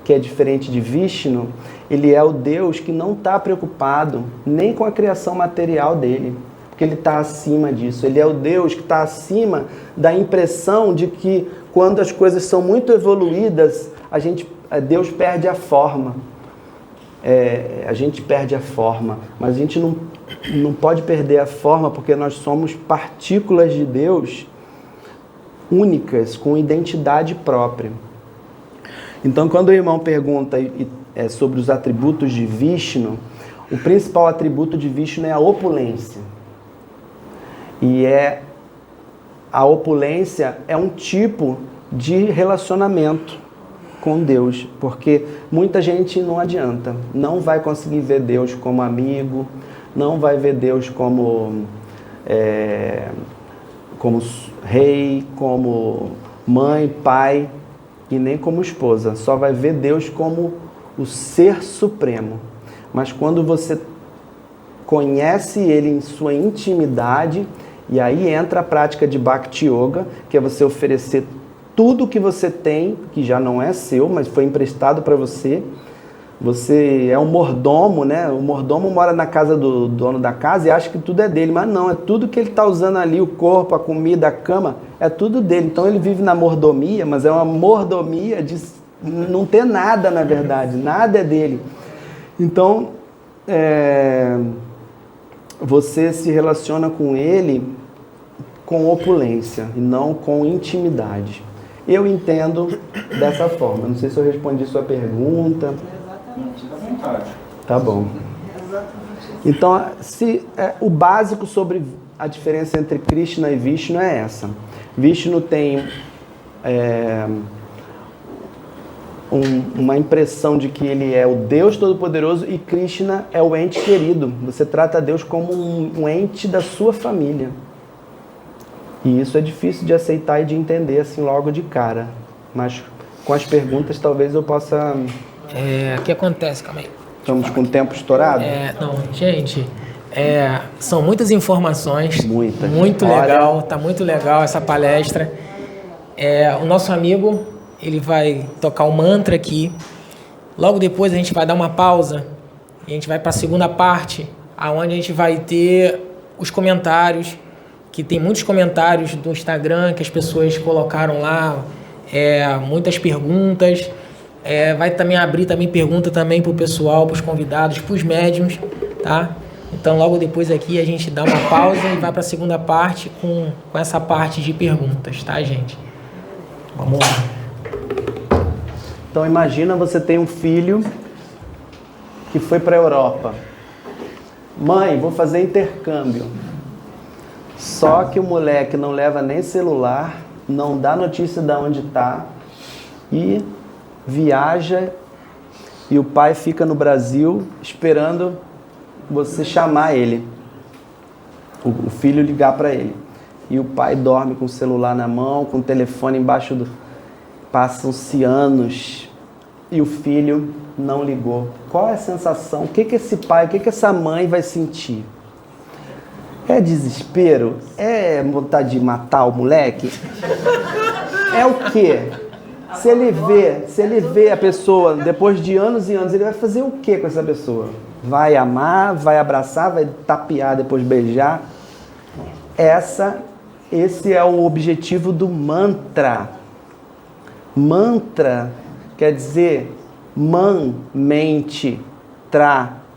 que é diferente de Vishnu, ele é o Deus que não está preocupado nem com a criação material dele, porque ele está acima disso. Ele é o Deus que está acima da impressão de que quando as coisas são muito evoluídas, Deus perde a forma. A gente perde a forma, mas a gente não pode perder a forma, porque nós somos partículas de Deus únicas, com identidade própria. Então, quando o irmão pergunta sobre os atributos de Vishnu, o principal atributo de Vishnu é a opulência. E a opulência é um tipo de relacionamento com Deus, porque muita gente não adianta, não vai conseguir ver Deus como amigo, não vai ver Deus como rei, como mãe, pai e nem como esposa, só vai ver Deus como o ser supremo. Mas quando você conhece Ele em sua intimidade, e aí entra a prática de Bhakti Yoga, que é você oferecer tudo que você tem, que já não é seu, mas foi emprestado para você. Você é um mordomo, né? O mordomo mora na casa do dono da casa e acha que tudo é dele, mas não, é tudo que ele está usando ali, o corpo, a comida, a cama, é tudo dele. Então ele vive na mordomia, mas é uma mordomia de não ter nada, na verdade, nada é dele. Então, você se relaciona com ele com opulência e não com intimidade. Eu entendo dessa forma. Não sei se eu respondi sua pergunta. Tá bom. Então, o básico sobre a diferença entre Krishna e Vishnu é essa. Vishnu tem uma impressão de que ele é o Deus Todo-Poderoso e Krishna é o ente querido. Você trata Deus como um ente da sua família. E isso é difícil de aceitar e de entender assim logo de cara. Mas com as perguntas talvez eu possa... O que acontece? Calma aí. Estamos com o tempo estourado? Não, gente, são muitas informações. Muitas. Muito legal, tá muito legal essa palestra. O nosso amigo, ele vai tocar um mantra aqui. Logo depois a gente vai dar uma pausa e a gente vai para a segunda parte, aonde a gente vai ter os comentários, que tem muitos comentários do Instagram que as pessoas colocaram lá, muitas perguntas. Vai também abrir pergunta também para o pessoal, para os convidados, para os médiums, tá? Então logo depois aqui a gente dá uma pausa e vai para a segunda parte com essa parte de perguntas, tá, gente? Vamos lá. Então imagina, você tem um filho que foi para a Europa. Mãe, vou fazer intercâmbio. Só que o moleque não leva nem celular, não dá notícia de onde está e viaja, e o pai fica no Brasil esperando você chamar ele, o filho ligar para ele. E o pai dorme com o celular na mão, com o telefone embaixo do... Passam-se anos e o filho não ligou. Qual é a sensação? O que esse pai, o que essa mãe vai sentir? É desespero? É vontade de matar o moleque? É o quê? Se ele vê a pessoa, depois de anos e anos, ele vai fazer o quê com essa pessoa? Vai amar, vai abraçar, vai tapear, depois beijar? Esse é o objetivo do mantra. Mantra quer dizer mente,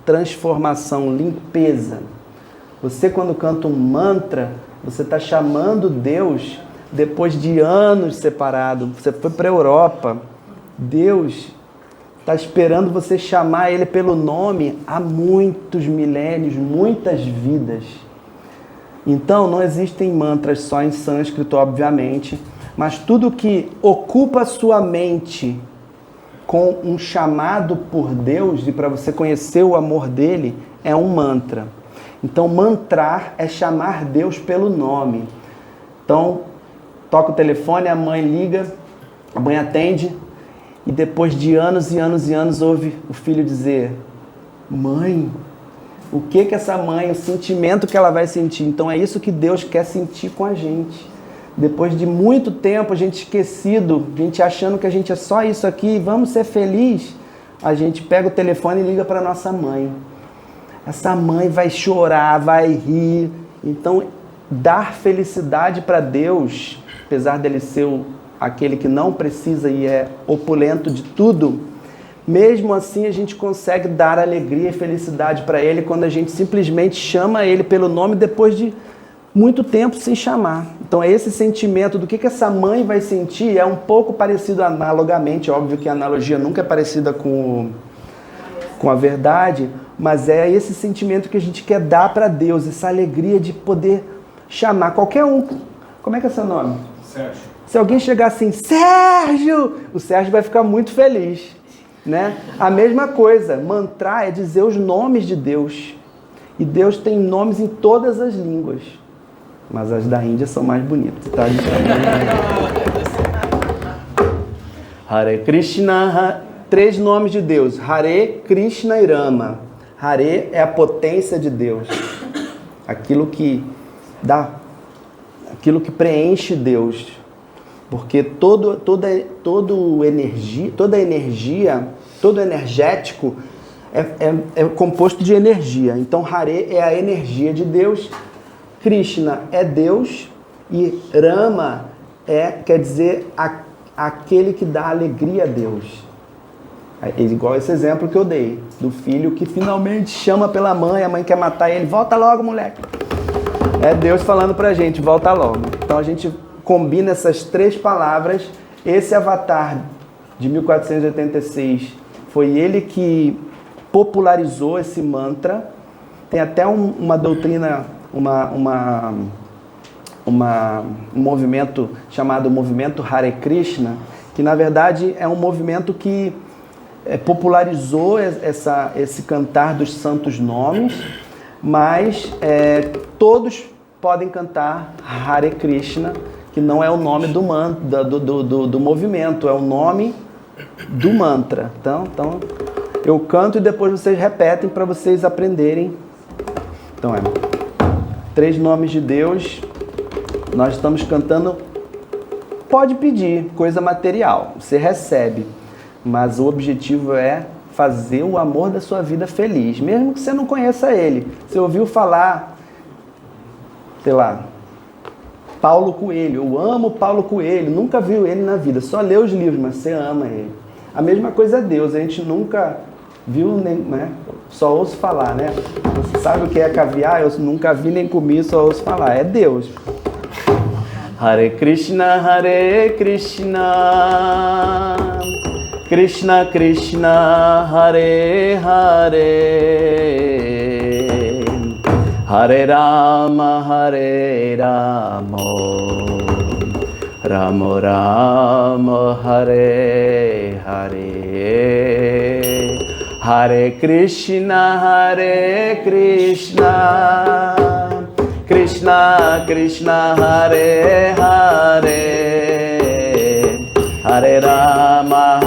transformação, limpeza. Você, quando canta um mantra, você está chamando Deus depois de anos separado. Você foi para a Europa. Deus está esperando você chamar Ele pelo nome há muitos milênios, muitas vidas. Então, não existem mantras só em sânscrito, obviamente, mas tudo que ocupa a sua mente com um chamado por Deus e para você conhecer o amor dele, é um mantra. Então, mantrar é chamar Deus pelo nome. Então, toca o telefone, a mãe liga, a mãe atende, e depois de anos e anos e anos, ouve o filho dizer: mãe, o que essa mãe, o sentimento que ela vai sentir. Então, é isso que Deus quer sentir com a gente. Depois de muito tempo, a gente esquecido, a gente achando que a gente é só isso aqui, vamos ser felizes, a gente pega o telefone e liga para nossa mãe. Essa mãe vai chorar, vai rir. Então, dar felicidade para Deus, apesar dele ser aquele que não precisa e é opulento de tudo, mesmo assim a gente consegue dar alegria e felicidade para Ele quando a gente simplesmente chama Ele pelo nome depois de muito tempo sem chamar. Então esse sentimento do que essa mãe vai sentir é um pouco parecido analogamente, óbvio que a analogia nunca é parecida com a verdade, mas é esse sentimento que a gente quer dar para Deus, essa alegria de poder chamar qualquer um. Como é que é seu nome? Sérgio. Se alguém chegar assim, Sérgio, o Sérgio vai ficar muito feliz, né? A mesma coisa, mantrar é dizer os nomes de Deus. E Deus tem nomes em todas as línguas. Mas as da Índia são mais bonitas, tá? Hare Krishna, 3 nomes de Deus. Hare, Krishna e Rama. Hare é a potência de Deus. Aquilo que preenche Deus. Porque toda energia, todo energético é composto de energia. Então Hare é a energia de Deus. Krishna é Deus e Rama quer dizer aquele que dá alegria a Deus. É igual esse exemplo que eu dei, do filho que finalmente chama pela mãe, a mãe quer matar ele, volta logo, moleque. É Deus falando pra gente, volta logo. Então a gente combina essas 3 palavras. Esse avatar de 1486 foi ele que popularizou esse mantra. Tem até uma doutrina, um movimento chamado Movimento Hare Krishna, que na verdade é um movimento que popularizou esse cantar dos santos nomes, mas todos podem cantar Hare Krishna, que não é o nome do movimento, é o nome do mantra. Então eu canto e depois vocês repetem para vocês aprenderem. Então 3 nomes de Deus, nós estamos cantando, pode pedir coisa material, você recebe, mas o objetivo é fazer o amor da sua vida feliz, mesmo que você não conheça ele. Você ouviu falar, sei lá, Paulo Coelho, eu amo Paulo Coelho, nunca viu ele na vida, só leu os livros, mas você ama ele. A mesma coisa é Deus, a gente nunca viu, né? Só ouço falar, né? Você sabe o que é caviar? Eu nunca vi nem comi, só ouço falar. É Deus. Hare Krishna, Krishna Krishna, Hare Hare, Hare Rama, Rama Rama, Hare Hare, Hare Krishna, Krishna Krishna, Hare Hare, Hare Rama,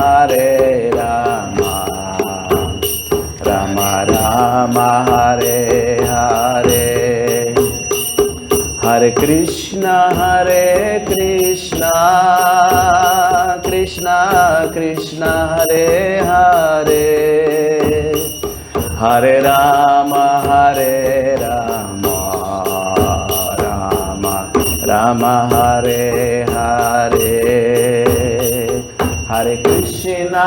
Rama Rama, Hare Hare, Hare Krishna, Krishna Krishna, Hare Hare, Hare Rama, Rama Rama, Hare Hare, Hare Krishna,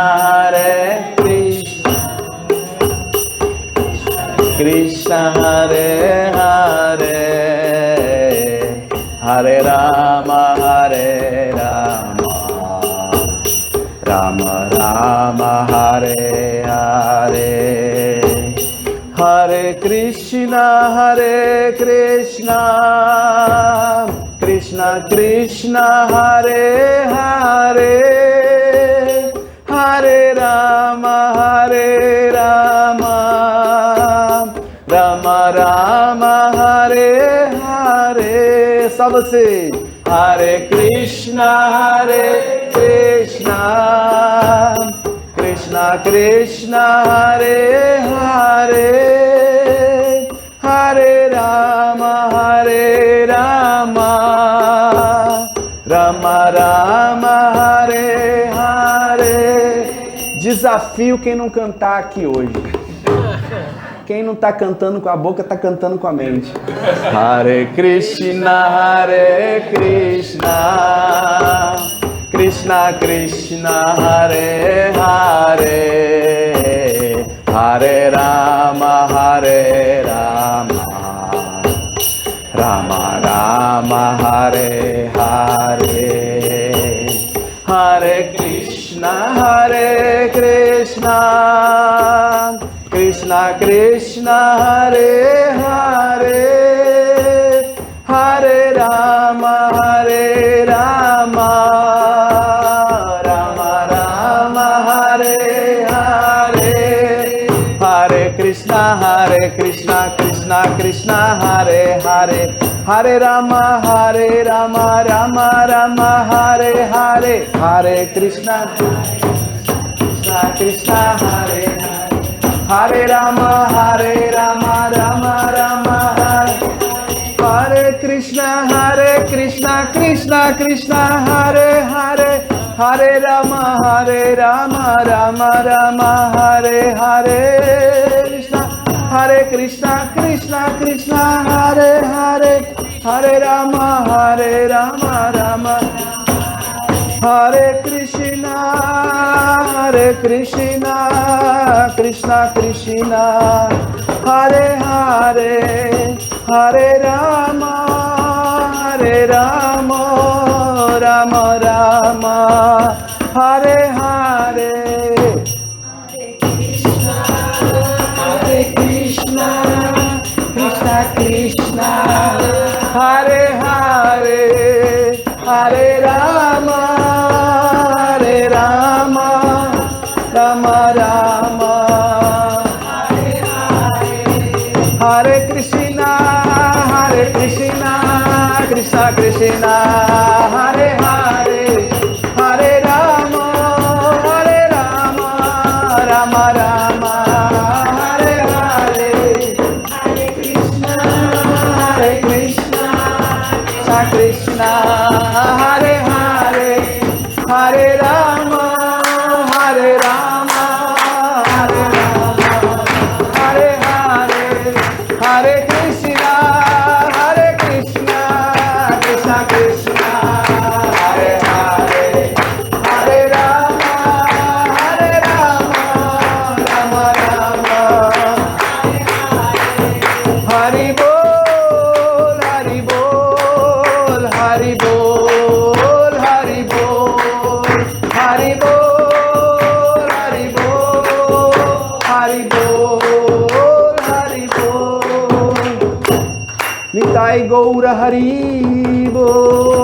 Krishna Hare Hare, Hare Rama, Rama Rama, Hare Hare, Hare Krishna, Krishna Krishna, Hare Hare, Hare Rama, Rama Rama, Hare Hare. Sabse Hare Krishna, Krishna Krishna, Hare Hare, Hare Rama, Rama Rama, Hare Hare. Desafio quem não cantar aqui hoje. Quem não está cantando com a boca, está cantando com a mente. Hare Krishna, Krishna Krishna, Hare Hare, Hare Rama, Rama Rama, Hare Hare, Hare Krishna, Krishna Krishna, Hare Hare, Hare Rama, Rama Rama, Hare Hare, Hare Krishna, Krishna Krishna, Hare Hare, Hare Rama, Rama Rama, Hare Hare, Hare Krishna, Krishna Hare Hare, Hare Rama, Rama Rama, Hare Krishna, Krishna Krishna, Hare Hare, Hare Rama, Rama Rama, Hare Hare, Krishna, Krishna Krishna, Hare Hare, Hare Rama, Rama. Hare Krishna, Krishna Krishna, Hare Hare, Hare Rama, Rama Rama, Hare Hare. Hare Krishna, Krishna Krishna, Hare Hare, Hare Rama, Rama Rama, Hare Krishna, Krishna Krishna, Hare Hare, Hare Rama, Rama Rama, Hare Hare, Hare Krishna, Krishna Krishna, Hare Hare, Hare Rama, Hare Hare, Hare Krishna, Krishna Krishna, Hare Hare, Hare Rama, Rama Rama, Hari Bol, Hari Bol, Hari Bol, Hari Bol, Hari Bol, Hari Bol, Hari Bol, Hari Bol, Nitai Gaura Hari Bol.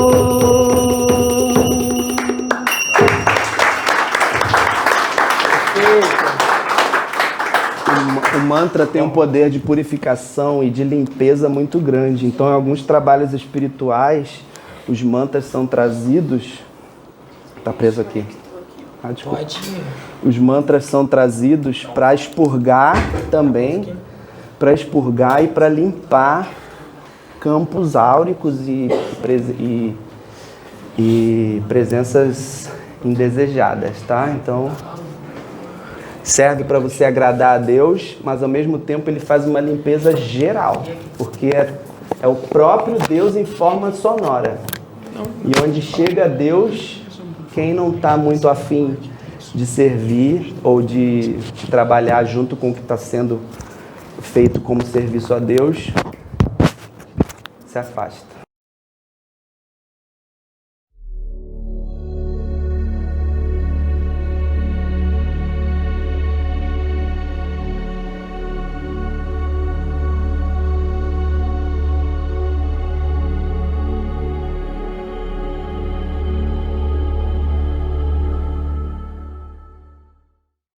O mantra tem um poder de purificação e de limpeza muito grande. Então, em alguns trabalhos espirituais, os mantras são trazidos... Tá preso aqui. Ah, desculpa. Pode. Os mantras são trazidos para expurgar também, para expurgar e para limpar campos áuricos e presenças indesejadas, tá? Então, serve para você agradar a Deus, mas ao mesmo tempo ele faz uma limpeza geral, porque é o próprio Deus em forma sonora. E onde chega Deus, quem não está muito afim de servir ou de trabalhar junto com o que está sendo feito como serviço a Deus, se afasta.